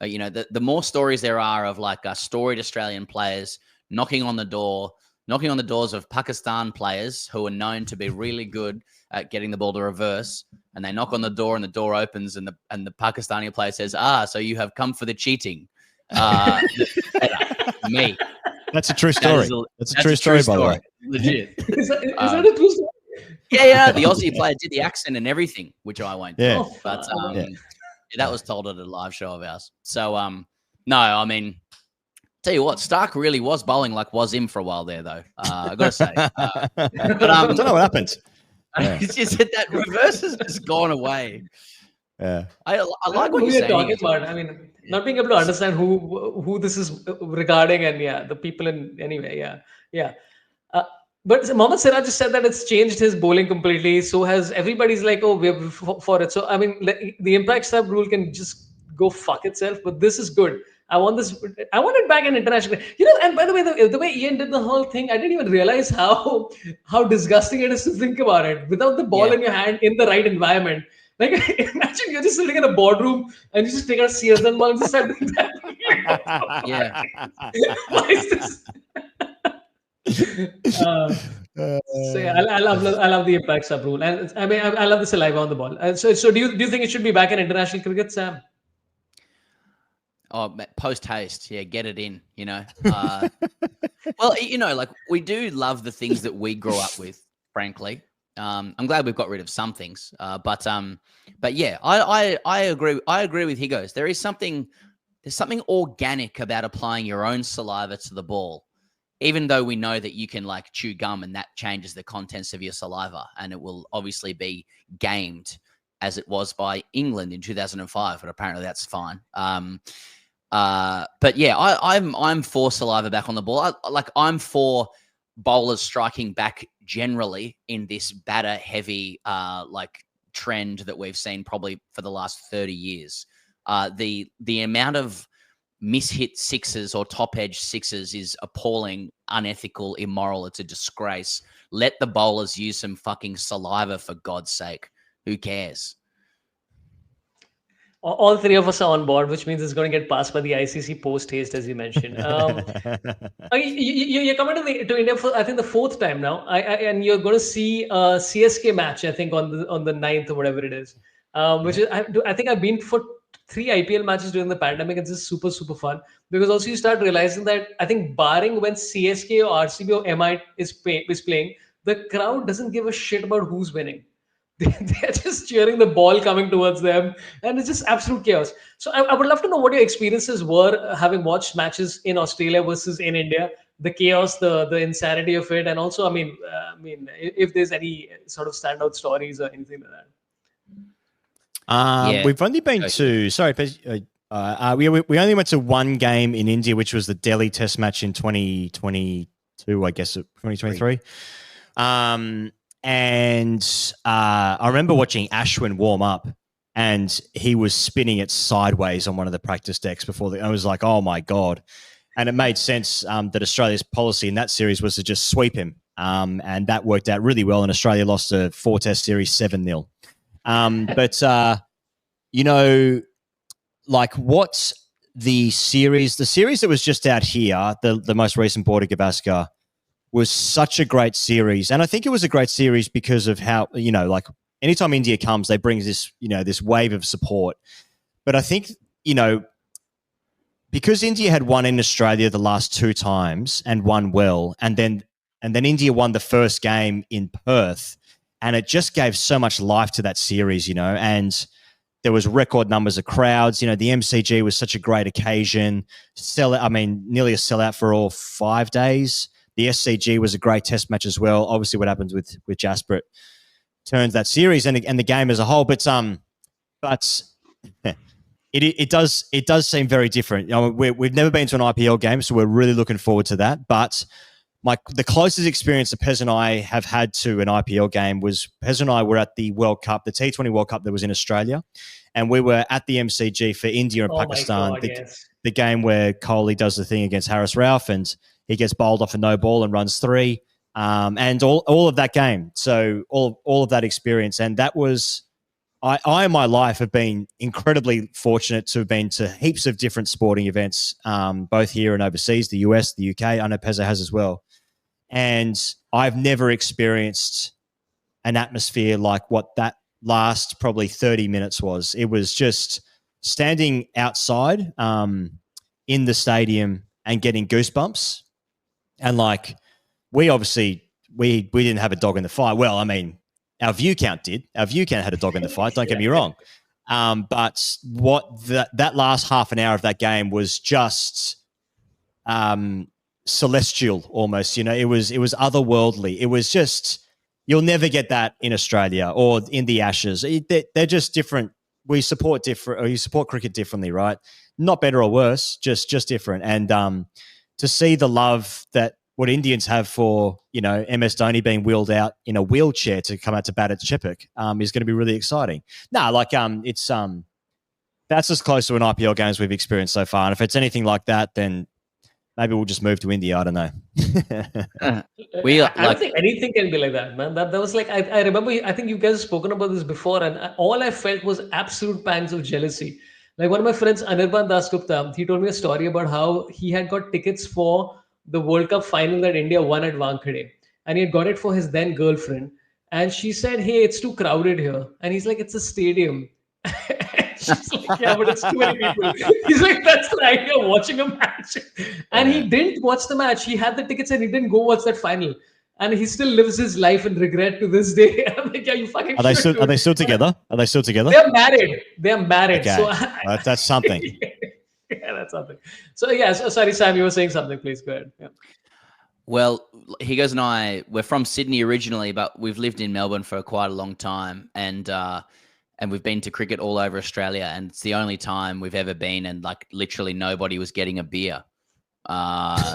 You know, the more stories there are of like storied Australian players knocking on the doors of Pakistan players who are known to be really good at getting the ball to reverse, and they knock on the door and the door opens and the Pakistani player says, so you have come for the cheating. Me. That's a true story. That's a true story, by the way. Legit. Is that a true story? Yeah. The Aussie player did the accent and everything, which I won't do. But that was told at a live show of ours. So, no, I mean, tell you what, Stark really was bowling like Wasim for a while there, though. I got to say. But, I don't know what happened. It's just that reverse has just gone away. Yeah, I like what you're talking about. I mean, not being able to understand who this is regarding, and the people in anyway. But Mohammad Siraj just said that it's changed his bowling completely. So has everybody's like, oh, we're for it. So I mean, the impact sub rule can just go fuck itself. But this is good. I want this. I want it back in international. And by the way, the way Ian did the whole thing, I didn't even realize how disgusting it is to think about it without the ball in your hand in the right environment. Like, imagine you're just sitting in a boardroom and you just take out CSN ball and just start doing that. Yeah. Why is this? So yeah, I love the impact sub rule, and I mean I love the saliva on the ball. So do you think it should be back in international cricket, Sam? Oh, post haste, yeah, get it in. Well, like we do love the things that we grew up with. Frankly, I'm glad we've got rid of some things, but yeah, I agree. I agree with Higgos. There's something organic about applying your own saliva to the ball. Even though we know that you can like chew gum and that changes the contents of your saliva, and it will obviously be gamed as it was by England in 2005, but apparently that's fine. But yeah, I'm for saliva back on the ball. I'm for bowlers striking back generally in this batter heavy trend that we've seen probably for the last 30 years. The amount of mishit sixes or top edge sixes is appalling, unethical, immoral. It's a disgrace. Let the bowlers use some fucking saliva, for God's sake. Who cares? All three of us are on board, which means it's going to get passed by the ICC post haste, as you mentioned. You're coming to India for I think the fourth time now, and you're going to see a CSK match. I think on the 9th or whatever it is, which is I think I've been for 3 IPL matches during the pandemic. It's just super fun because also you start realizing that I think barring when CSK or RCB or MI is playing, the crowd doesn't give a shit about who's winning. They're just cheering the ball coming towards them, and it's just absolute chaos. So I would love to know what your experiences were having watched matches in Australia versus in India. The chaos, the insanity of it, and also, I mean, if there's any sort of standout stories or anything like that. We've only been to. Sorry, we only went to one game in India, which was the Delhi Test match in 2022, I guess, 2023. And I remember watching Ashwin warm up, and he was spinning it sideways on one of the practice decks before. I was like, oh my God. And it made sense that Australia's policy in that series was to just sweep him. And that worked out really well. And Australia lost a 4-test series 7-0. But what the series that was just out here, the most recent Border Gavaskar, was such a great series. And I think it was a great series because of how, anytime India comes, they bring this, this wave of support. But I think, because India had won in Australia the last 2 times and won well, and then India won the first game in Perth, and it just gave so much life to that series, and there was record numbers of crowds. The MCG was such a great occasion. Nearly a sellout for all 5 days. The SCG was a great test match as well. Obviously, what happens with Jasper turns that series and the game as a whole. But it does seem very different. We've never been to an IPL game, so we're really looking forward to that. But the closest experience that Pez and I have had to an IPL game was Pez and I were at the World Cup, the T20 World Cup that was in Australia, and we were at the MCG for India and Pakistan. God, yes. The game where Kohli does the thing against Haris Rauf and he gets bowled off a no ball and runs 3, and all of that game. So all of that experience, and that was I in my life have been incredibly fortunate to have been to heaps of different sporting events, both here and overseas, the US, the UK. I know Pezza has as well, and I've never experienced an atmosphere like what that last probably 30 minutes was. It was just standing outside in the stadium and getting goosebumps. And we obviously, we didn't have a dog in the fight. Well, our view count did. Our view count had a dog in the fight. Don't get me wrong. But what that last half an hour of that game was just celestial almost. It was otherworldly. It was just, you'll never get that in Australia or in the Ashes. They're just different. We support different, or you support cricket differently, right? Not better or worse, just different. And to see the love that what Indians have for, MS Dhoni being wheeled out in a wheelchair to come out to bat at Chepauk is going to be really exciting. It's that's as close to an IPL game as we've experienced so far. And if it's anything like that, then maybe we'll just move to India. I don't know. I don't think anything can be like that, man. That was like, I remember, I think you guys have spoken about this before, and all I felt was absolute pangs of jealousy. Like one of my friends, Anirban Dasgupta, he told me a story about how he had got tickets for the World Cup final that India won at Wankhede. And he had got it for his then girlfriend. And she said, hey, it's too crowded here. And he's like, it's a stadium. She's like, yeah, but it's too many people. He's like, that's the idea of watching a match. And he didn't watch the match. He had the tickets and he didn't go watch that final. And he still lives his life in regret to this day. I'm like, yeah, you fucking Are they still together? Are they still together? They're married. They're married. Okay. So that's something. Yeah, that's something. So yeah, sorry, Sam, you were saying something. Please go ahead. Yeah. Well, Higgos and I, we're from Sydney originally, but we've lived in Melbourne for quite a long time. And we've been to cricket all over Australia, and it's the only time we've ever been, and like literally nobody was getting a beer.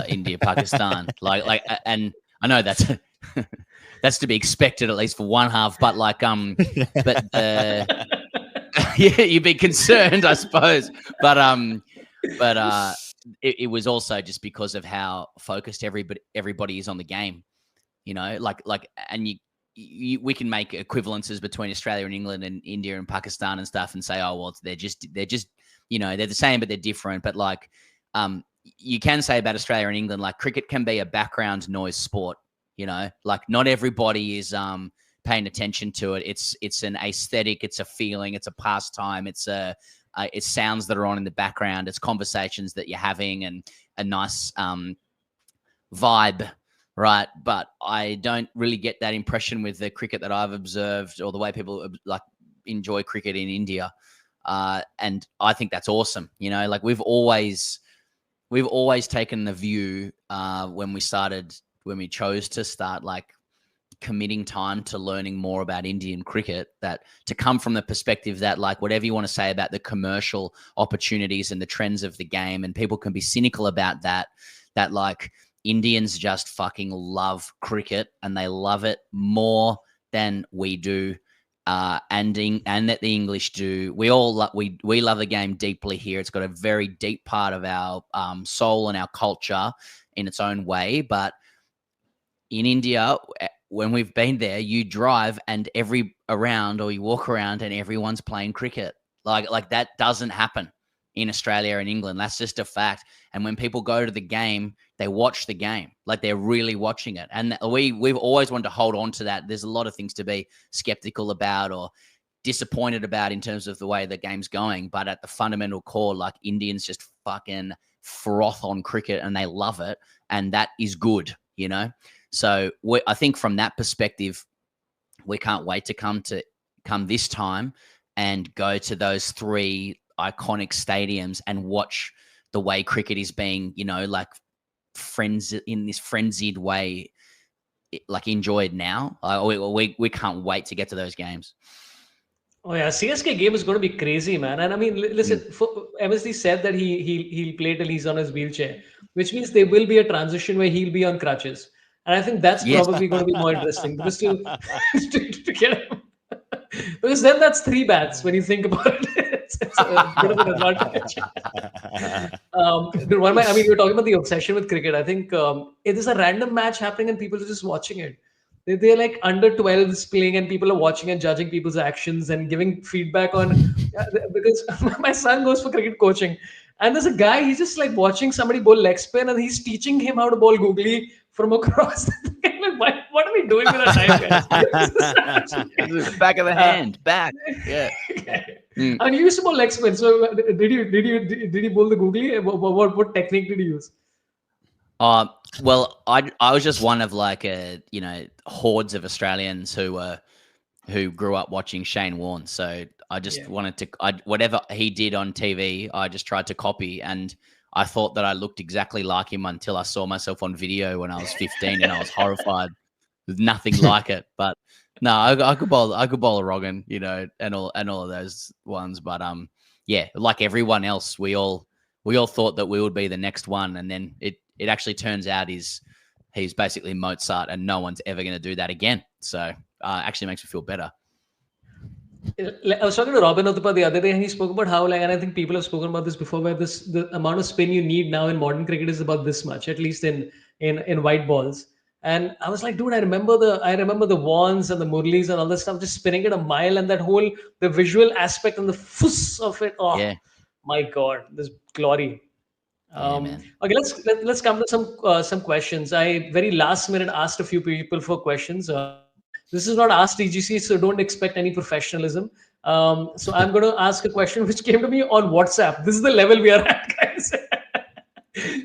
India, Pakistan, and I know that's that's to be expected at least for one half, but yeah, you'd be concerned, I suppose, but it was also just because of how focused everybody is on the game, and we can make equivalences between Australia and England and India and Pakistan and stuff and say, oh, well, they're just, they're the same, but they're different. But you can say about Australia and England, like cricket can be a background noise sport, like not everybody is paying attention to it. It's an aesthetic, it's a feeling, it's a pastime, it's sounds that are on in the background, it's conversations that you're having and a nice vibe. Right, but I don't really get that impression with the cricket that I've observed or the way people enjoy cricket in India, and I think that's awesome. We've always taken the view when we chose to start committing time to learning more about Indian cricket, that to come from the perspective that whatever you want to say about the commercial opportunities and the trends of the game, and people can be cynical about that Indians just fucking love cricket, and they love it more than we do, and that the English do. We all we love the game deeply here. It's got a very deep part of our soul and our culture in its own way. But in India, when we've been there, you drive and you walk around and everyone's playing cricket. Like that doesn't happen in Australia and England. That's just a fact. And when people go to the game, they watch the game. They're really watching it. And we've always wanted to hold on to that. There's a lot of things to be skeptical about or disappointed about in terms of the way the game's going. But at the fundamental core, Indians just fucking froth on cricket and they love it. And that is good, So I think from that perspective, we can't wait to come this time and go to those three iconic stadiums and watch the way cricket is being, friends in this frenzied way, enjoyed now. We can't wait to get to those games. Oh yeah, CSK game is going to be crazy, man. And I mean, listen, MSD said that he'll play till he's on his wheelchair, which means there will be a transition where he'll be on crutches, and I think that's probably going to be more interesting because to get him. Because then that's 3 bats when you think about it. It's a bit of an advantage. You're talking about the obsession with cricket. I think it is a random match happening and people are just watching it. They're under 12s playing and people are watching and judging people's actions and giving feedback on. Because my son goes for cricket coaching and there's a guy, he's just watching somebody bowl leg spin and he's teaching him how to bowl googly from across. What are we doing with our time, guys? Back of the hand, back. Yeah. And you used to bowl leg spin. So did you bowl the googly? What technique did you use? Well, I was just one of hordes of Australians who grew up watching Shane Warne. So I just wanted to whatever he did on TV, I just tried to copy, and I thought that I looked exactly like him until I saw myself on video when I was 15 and I was horrified. There's nothing like it. But no, I could bowl a Rogan, and all of those ones. But like everyone else, we all thought that we would be the next one, and then it actually turns out is he's basically Mozart, and no one's ever going to do that again. So actually makes me feel better. I was talking to Robin Uthappa the other day, and he spoke about how, like, and I think people have spoken about this before, where the amount of spin you need now in modern cricket is about this much, at least in white balls. And I was like, dude, I remember the Wands and the Murlis and all that stuff just spinning it a mile, and the visual aspect and the fuss of it. Oh my God, this glory. Okay, let's come to some questions. I very last minute asked a few people for questions. This is not Ask TGC, so don't expect any professionalism. So I'm going to ask a question which came to me on WhatsApp. This is the level we are at, guys.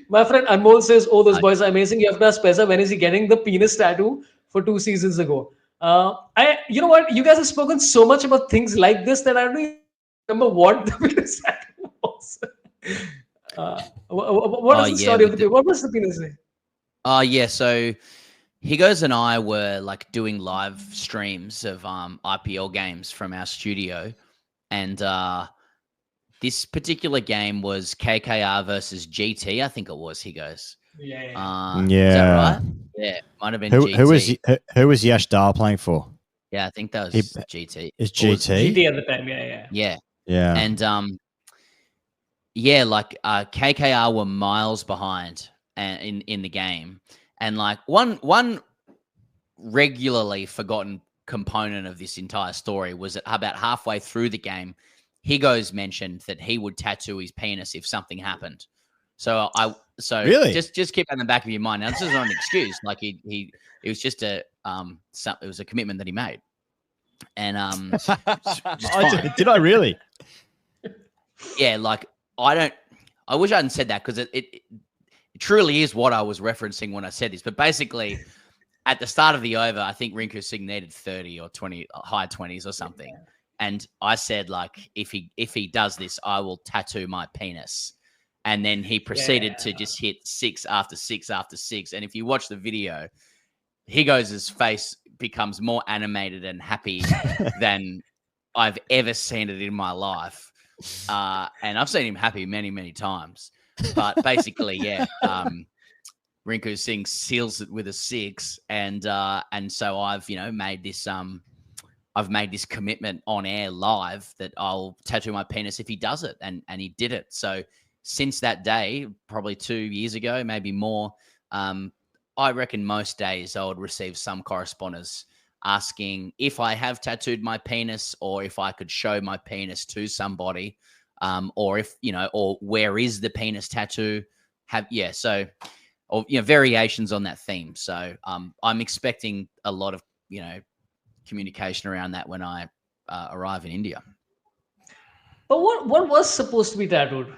My friend Anmol says, "Oh, those boys are amazing. You have to ask Peza, when is he getting the penis tattoo for 2 seasons ago?" You know what? You guys have spoken so much about things like this that I don't even remember what the penis tattoo was. What is the story of the penis? What was the penis name? So Higgos and I were like doing live streams of IPL games from our studio, and this particular game was KKR versus GT. I think it was Higgos. Yeah. Is that right? Yeah, might have been GT. Who was Yash Dal playing for? Yeah, I think that was GT. Is GT? GT at the time, yeah. And like KKR were miles behind in the game. And like one regularly forgotten component of this entire story was that about halfway through the game, Higgos mentioned that he would tattoo his penis if something happened. So really? just keep that in the back of your mind. Now this is not an excuse. Like it was just it was a commitment that he made. And did I really? Yeah, like I wish I hadn't said that, because it truly is what I was referencing when I said this. But basically, at the start of the over, I think Rinku Singh needed 30 or 20, high 20s or something. And I said, like, if he does this, I will tattoo my penis. And then he proceeded to just hit 6 after 6 after 6. And if you watch the video, Higgos' face becomes more animated and happy than I've ever seen it in my life. And I've seen him happy many, many times. But basically, Rinku Singh seals it with a 6, and so I've made this commitment on air live that I'll tattoo my penis if he does it, and he did it. So since that day, probably 2 years ago, maybe more, I reckon most days I would receive some correspondence asking if I have tattooed my penis, or if I could show my penis to somebody. Or if, or where is the penis tattoo? Variations on that theme. So I'm expecting a lot of, communication around that when I arrive in India. But what was supposed to be tattooed?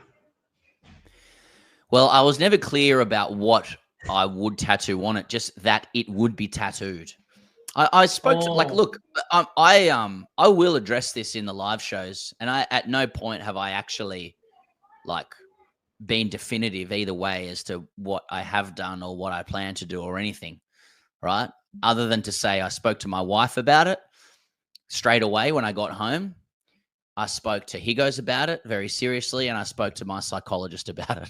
Well, I was never clear about what I would tattoo on it, just that it would be tattooed. I spoke to, like, look, I will address this in the live shows, and at no point have I actually, like, been definitive either way as to what I have done or what I plan to do or anything, right? Other than to say I spoke to my wife about it straight away when I got home. I spoke to Higgos about it very seriously, and I spoke to my psychologist about it.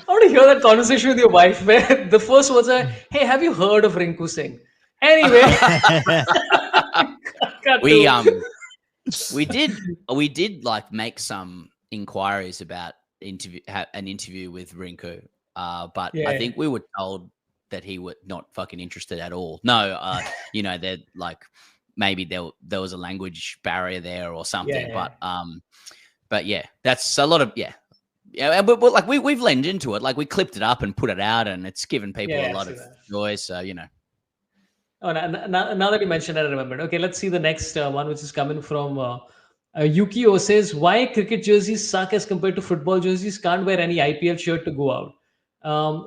I want to hear that conversation with your wife where the first words are, "Hey, have you heard of Rinku Singh?" Anyway, we did like make some inquiries about an interview with Rinku, but I think we were told that he was not fucking interested at all. No, they're like, maybe there was a language barrier there or something, but yeah, that's a lot of but like we've leaned into it, like we clipped it up and put it out, and it's given people a lot of joy. So Oh, now that you mentioned it, I remembered. Okay, let's see the next one, which is coming from Yukio. Says, why cricket jerseys suck as compared to football jerseys? Can't wear any IPL shirt to go out.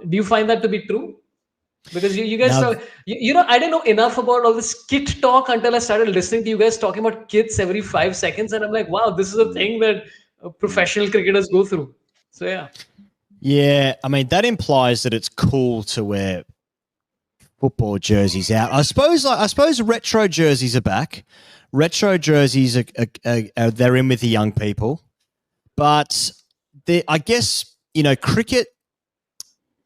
Do you find that to be true? Because you guys talk, I didn't know enough about all this kit talk until I started listening to you guys talking about kits every 5 seconds, and I'm like, wow, this is a thing that professional cricketers go through. So yeah, I mean, that implies that it's cool to wear football jerseys out. I suppose retro jerseys are back. Retro jerseys are they're in with the young people, but I guess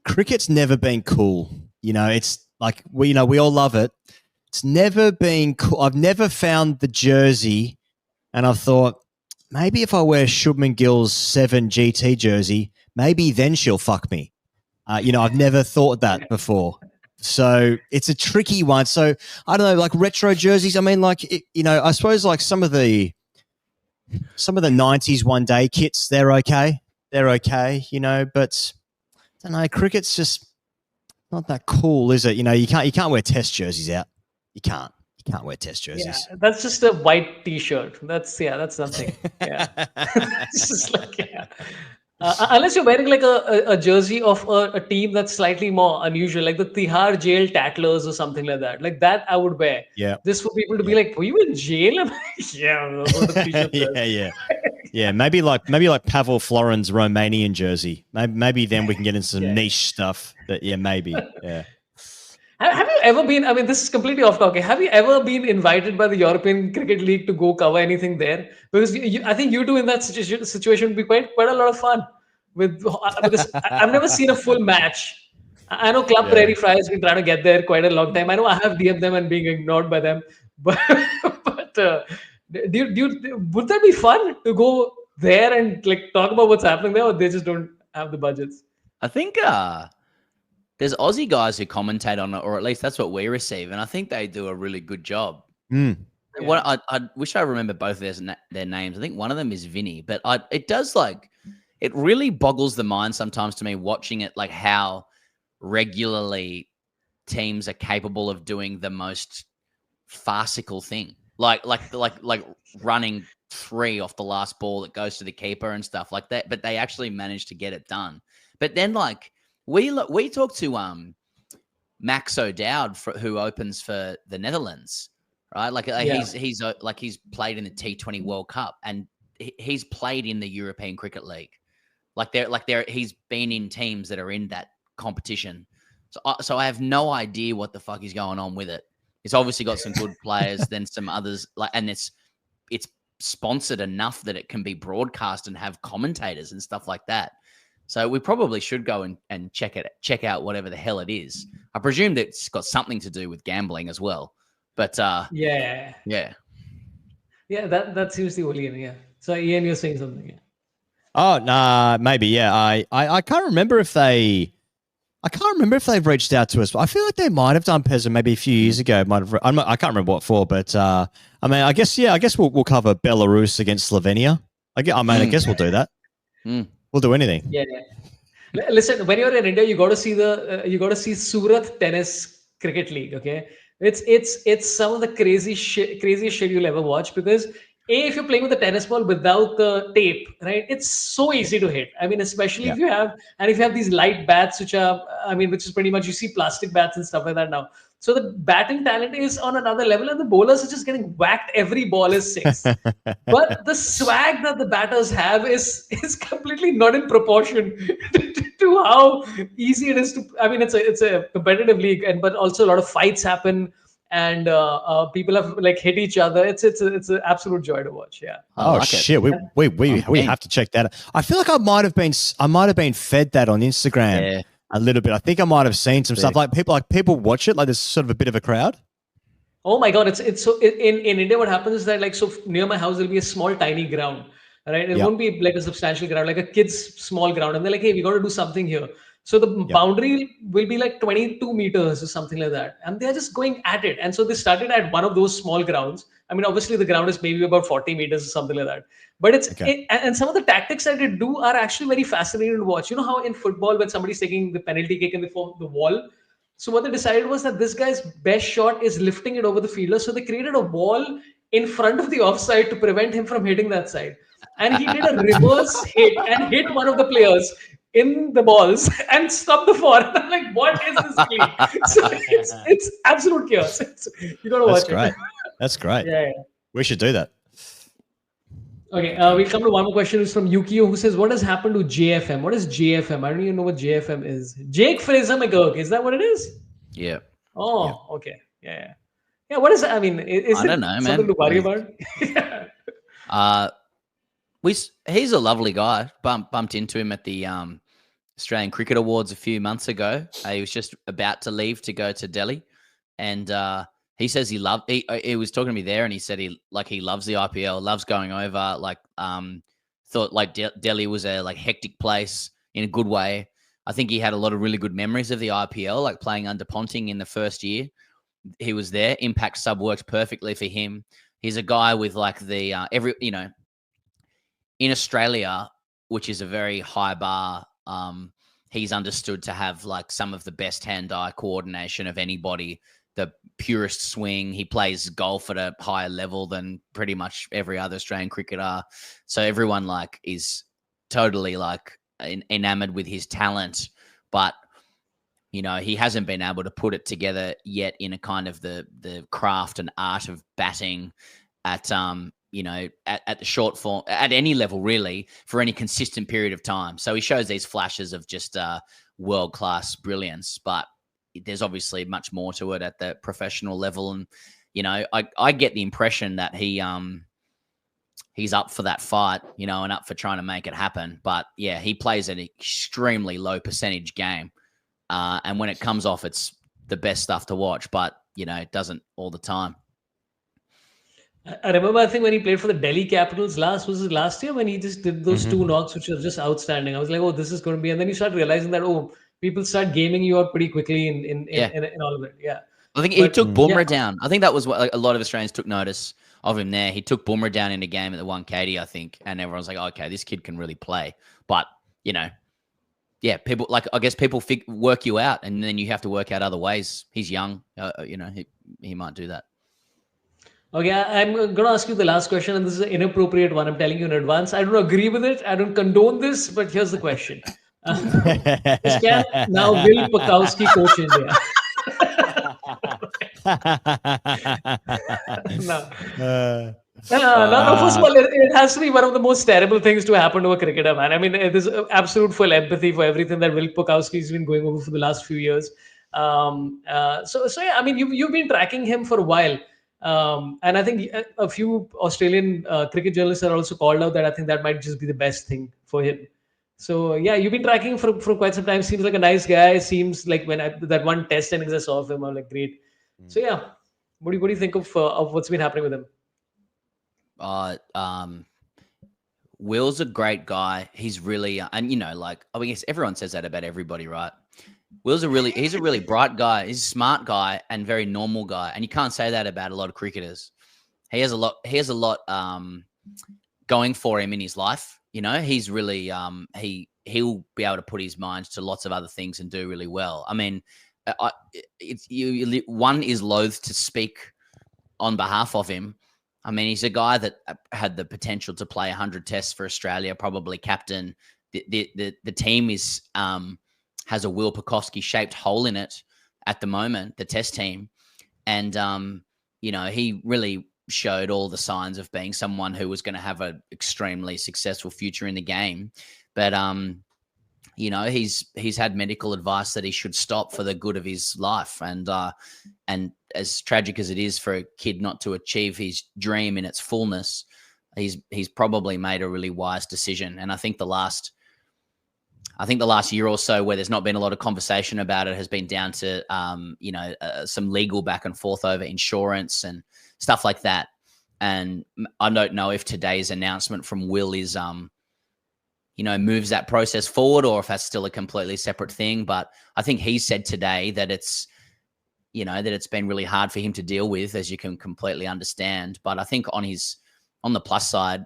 cricket's never been cool. It's like we all love it. It's never been cool. I've never found the jersey, and I've thought maybe if I wear Shubman Gill's 7 GT jersey, maybe then she'll fuck me. I've never thought that before. So it's a tricky one. So I don't know, like retro jerseys. I mean, like I suppose like some of the 90s one day kits, they're okay. But I don't know, cricket's just not that cool, is it? You can't wear test jerseys out. You can't wear test jerseys. Yeah, that's just a white T-shirt. That's something. Yeah, it's just like unless you're wearing like a jersey of a team that's slightly more unusual, like the Tihar jail tattlers or something like that. Like that, I would wear. Yeah. Just for people to be like, "Were you in jail?" I'm like, yeah. Yeah. Maybe like Pavel Florin's Romanian jersey. Maybe then we can get into some niche stuff. Maybe. Yeah. Have you ever been? I mean, this is completely off topic. Have you ever been invited by the European Cricket League to go cover anything there? Because I think you two in that situation would be quite a lot of fun. Because I've never seen a full match. I know Club Prairie Fry has been trying to get there quite a long time. I know I have DM'd them and being ignored by them. But would that be fun to go there and like talk about what's happening there, or they just don't have the budgets? I think there's Aussie guys who commentate on it, or at least that's what we receive, and I think they do a really good job. What I wish I remember both of their names. I think one of them is Vinny, but it really boggles the mind sometimes to me watching it, like how regularly teams are capable of doing the most farcical thing, like running 3 off the last ball that goes to the keeper and stuff like that. But they actually managed to get it done. But then like. We talked to Max O'Dowd who opens for the Netherlands, right? He's played in the T20 World Cup and he's played in the European Cricket League. He's been in teams that are in that competition. So I have no idea what the fuck is going on with it. It's obviously got some good players, then some others, and it's sponsored enough that it can be broadcast and have commentators and stuff like that. So we probably should go and check out whatever the hell it is. I presume that it's got something to do with gambling as well. But yeah, that seems the only yeah. So Ian, you're saying something. Yeah. Oh nah, maybe yeah. I can't remember if they've reached out to us, but I feel like they might have done Pezza maybe a few years ago. I can't remember what for, but I mean, I guess we'll cover Belarus against Slovenia. I guess we'll do that. We'll do anything. Yeah. Listen, when you're in India, you got to see Surat Tennis Cricket League. Okay, it's some of the craziest shit you'll ever watch because if you're playing with a tennis ball without the tape, right? It's so easy to hit. I mean, especially if you have these light bats, which is pretty much you see plastic bats and stuff like that now. So the batting talent is on another level, and the bowlers are just getting whacked. Every ball is 6. But the swag that the batters have is completely not in proportion to how easy it is to. I mean, it's a competitive league, but also a lot of fights happen, and people have like hit each other. It's an absolute joy to watch. Yeah. Oh shit, we have to check that out. I feel like I might have been fed that on Instagram. Yeah. A little bit. I think I might have seen some stuff like people watch it. Like there's sort of a bit of a crowd. Oh my god! It's so in India. What happens is that like so near my house there'll be a small tiny ground, right? It won't be like a substantial ground, like a kid's small ground, and they're like, hey, we got to do something here. So the boundary will be like 22 meters or something like that, and they're just going at it. And so they started at one of those small grounds. I mean, obviously the ground is maybe about 40 meters or something like that. But and some of the tactics that they do are actually very fascinating to watch. You know how in football when somebody's taking the penalty kick and they form the wall. So what they decided was that this guy's best shot is lifting it over the fielder. So they created a wall in front of the offside to prevent him from hitting that side. And he did a reverse hit and hit one of the players in the balls and stop the fall. I'm like, what is this league? So it's absolute chaos. You gotta watch it. That's great. Yeah. We should do that. Okay, we'll come to one more question. It's from Yukio, who says, what has happened to JFM? What is JFM? I don't even know what JFM is. Jake Fraser-McGurk. Is that what it is? Yeah. Oh, okay. Yeah. What is that? I mean, is I don't know, something man. to worry about? He's a lovely guy. Bumped into him at the Australian Cricket Awards a few months ago. He was just about to leave to go to Delhi, and he says he was talking to me there, and he said he loves the IPL, loves going over. Thought like Delhi was a hectic place in a good way. I think he had a lot of really good memories of the IPL, like playing under Ponting in the first year. He was there. Impact sub works perfectly for him. He's a guy with in Australia, which is a very high bar. He's understood to have some of the best hand-eye coordination of anybody, the purest swing. He plays golf at a higher level than pretty much every other Australian cricketer. So everyone is totally enamored with his talent, but he hasn't been able to put it together yet in a kind of the craft and art of batting at the short form, at any level really, for any consistent period of time. So he shows these flashes of just world-class brilliance, but there's obviously much more to it at the professional level. And, I get the impression that he's up for that fight, and up for trying to make it happen. But yeah, he plays an extremely low percentage game. And when it comes off, it's the best stuff to watch, but, it doesn't all the time. I remember, I think when he played for the Delhi Capitals last year when he just did those two knocks, which were just outstanding. I was like, oh, this is going to be, and then you start realizing that, people start gaming you out pretty quickly in all of it. Yeah. I think he took Bumrah down. I think that was what a lot of Australians took notice of him there. He took Bumrah down in a game at the 1KT, I think, and everyone's like, okay, this kid can really play. But, people I guess people work you out, and then you have to work out other ways. He's young, he might do that. Okay, I'm going to ask you the last question, and this is an inappropriate one. I'm telling you in advance. I don't agree with it. I don't condone this, but here's the question. Now will Pucovski coach India? No, first of all, it has to be one of the most terrible things to happen to a cricketer, man. I mean, there's absolute full empathy for everything that Will Pucovski's been going over for the last few years. So yeah, I mean, you've been tracking him for a while. And I think a few Australian cricket journalists are also called out that I think that might just be the best thing for him. So yeah, you've been tracking him for quite some time. Seems like a nice guy. Seems like that one test innings I saw of him, I'm like, great. So yeah, what do you think of what's been happening with him? Will's a great guy. He's really, and I guess everyone says that about everybody, right? He's a really bright guy. He's a smart guy and very normal guy. And you can't say that about a lot of cricketers. He has a lot going for him in his life. He's really, he'll be able to put his mind to lots of other things and do really well. I mean, one is loath to speak on behalf of him. I mean, he's a guy that had the potential to play 100 tests for Australia, probably captain. The team has a Will Pucovski shaped hole in it at the moment, the test team. And, he really showed all the signs of being someone who was going to have an extremely successful future in the game. But, he's had medical advice that he should stop for the good of his life. And as tragic as it is for a kid not to achieve his dream in its fullness, he's probably made a really wise decision. And I think the last year or so where there's not been a lot of conversation about it has been down to, some legal back and forth over insurance and stuff like that. And I don't know if today's announcement from Will is, moves that process forward or if that's still a completely separate thing. But I think he said today that it's been really hard for him to deal with, as you can completely understand. But I think on the plus side,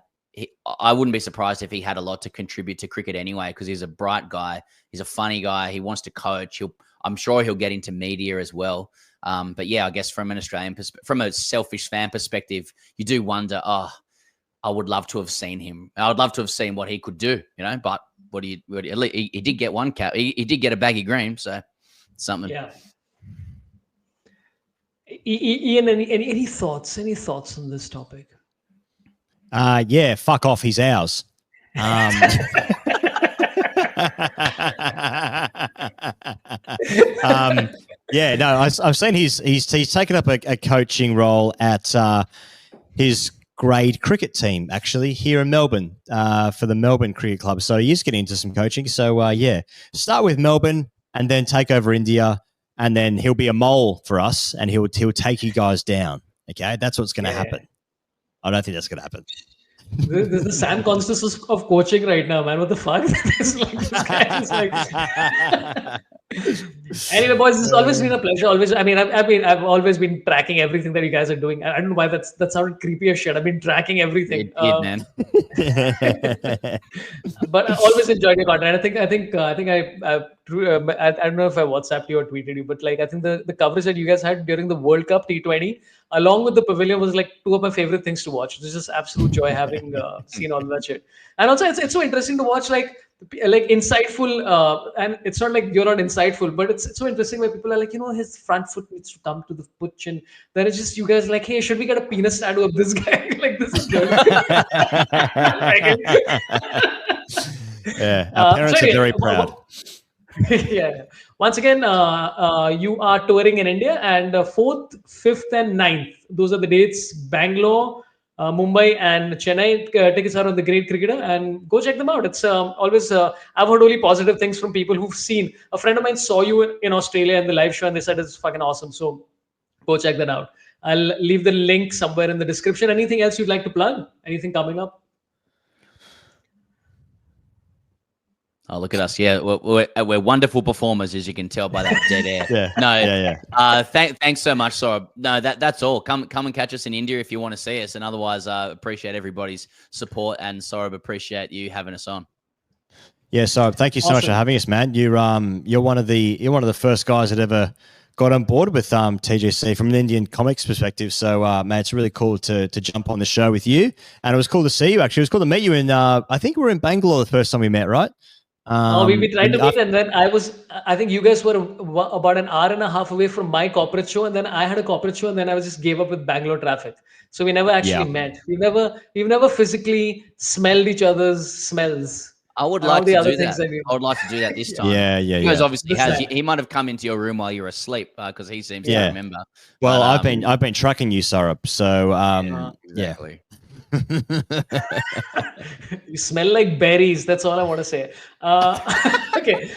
I wouldn't be surprised if he had a lot to contribute to cricket anyway, because he's a bright guy. He's a funny guy. He wants to coach. I'm sure he'll get into media as well. But yeah, I guess from an Australian from a selfish fan perspective, you do wonder, I would love to have seen him. I would love to have seen what he could do, but he did get one cap. He did get a baggy green. So something. Yeah. Ian, any thoughts? Any thoughts on this topic? Yeah, fuck off. He's ours. Yeah, no, I've seen he's taken up a coaching role at his grade cricket team actually here in Melbourne for the Melbourne Cricket Club. So he's getting into some coaching. So start with Melbourne and then take over India, and then he'll be a mole for us, and he'll take you guys down. Okay, that's what's going to happen. I don't think that's going to happen. This is the Sam Konstas of coaching right now, man. What the fuck? This guy is like... Anyway, boys, it's always been a pleasure. Always, I mean, I've always been tracking everything that you guys are doing. I don't know why that sounded creepy as shit. I've been tracking everything. It did, man. But I always enjoyed your content. I think I don't know if I WhatsApped you or tweeted you, but like I think the coverage that you guys had during the World Cup T20, along with the pavilion, was like two of my favorite things to watch. It was just absolute joy having seen all that shit. And also, it's so interesting to watch like insightful, and it's not like you're not insightful, but it's so interesting where people are like, his front foot needs to come to the pitch, and then it's just you guys like, hey, should we get a penis tattoo of this guy? Like, this is good. Yeah, our parents are very proud. Yeah. Once again, you are touring in India, and 4th, 5th, and 9th. Those are the dates. Bangalore, Mumbai, and Chennai. Tickets are on The Great Cricketer, and go check them out. It's always, I've heard only positive things from people who've seen. A friend of mine saw you in Australia in the live show, and they said it's fucking awesome. So go check that out. I'll leave the link somewhere in the description. Anything else you'd like to plug? Anything coming up? Oh, look at us. Yeah, we're wonderful performers, as you can tell by that dead air. Thanks so much, Saurabh. No, that's all. Come and catch us in India if you want to see us. And otherwise, appreciate everybody's support. And Saurabh, appreciate you having us on. Yeah, Saurabh, thank you so much for having us, man. You're one of the first guys that ever got on board with TGC from an Indian comics perspective. So, man, it's really cool to jump on the show with you. And it was cool to see you, actually. It was cool to meet you in, I think we were in Bangalore the first time we met, right? We tried to meet, and then I think you guys were about an hour and a half away from my corporate show, and then I had a corporate show, and then I just gave up with Bangalore traffic. So we never actually met. We've never physically smelled each other's smells. I would like to do that. I would like to do that this time. Yeah. Because obviously he might have come into your room while you were asleep because he seems to remember. Well, I've been tracking you, Saurabh. So exactly. You smell like berries. That's all I want to say. Okay.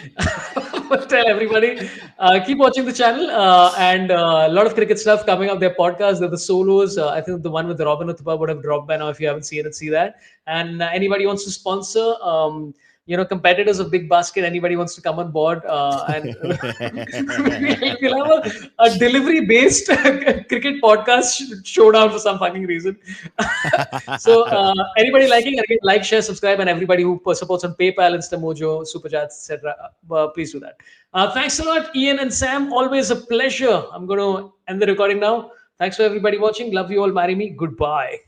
Tell everybody, keep watching the channel and a lot of cricket stuff coming up. Their podcasts, they're the solos. I think the one with Robin Uthappa would have dropped by now. If you haven't seen it, see that. And anybody wants to sponsor, competitors of Big Basket, anybody wants to come on board, and we'll have a delivery-based cricket podcast showdown for some fucking reason. So anybody liking, again, like, share, subscribe, and everybody who supports on PayPal, InstaMojo, Super Chats, etc., please do that. Thanks a lot, Ian and Sam. Always a pleasure. I'm going to end the recording now. Thanks for everybody watching. Love you all. Marry me. Goodbye.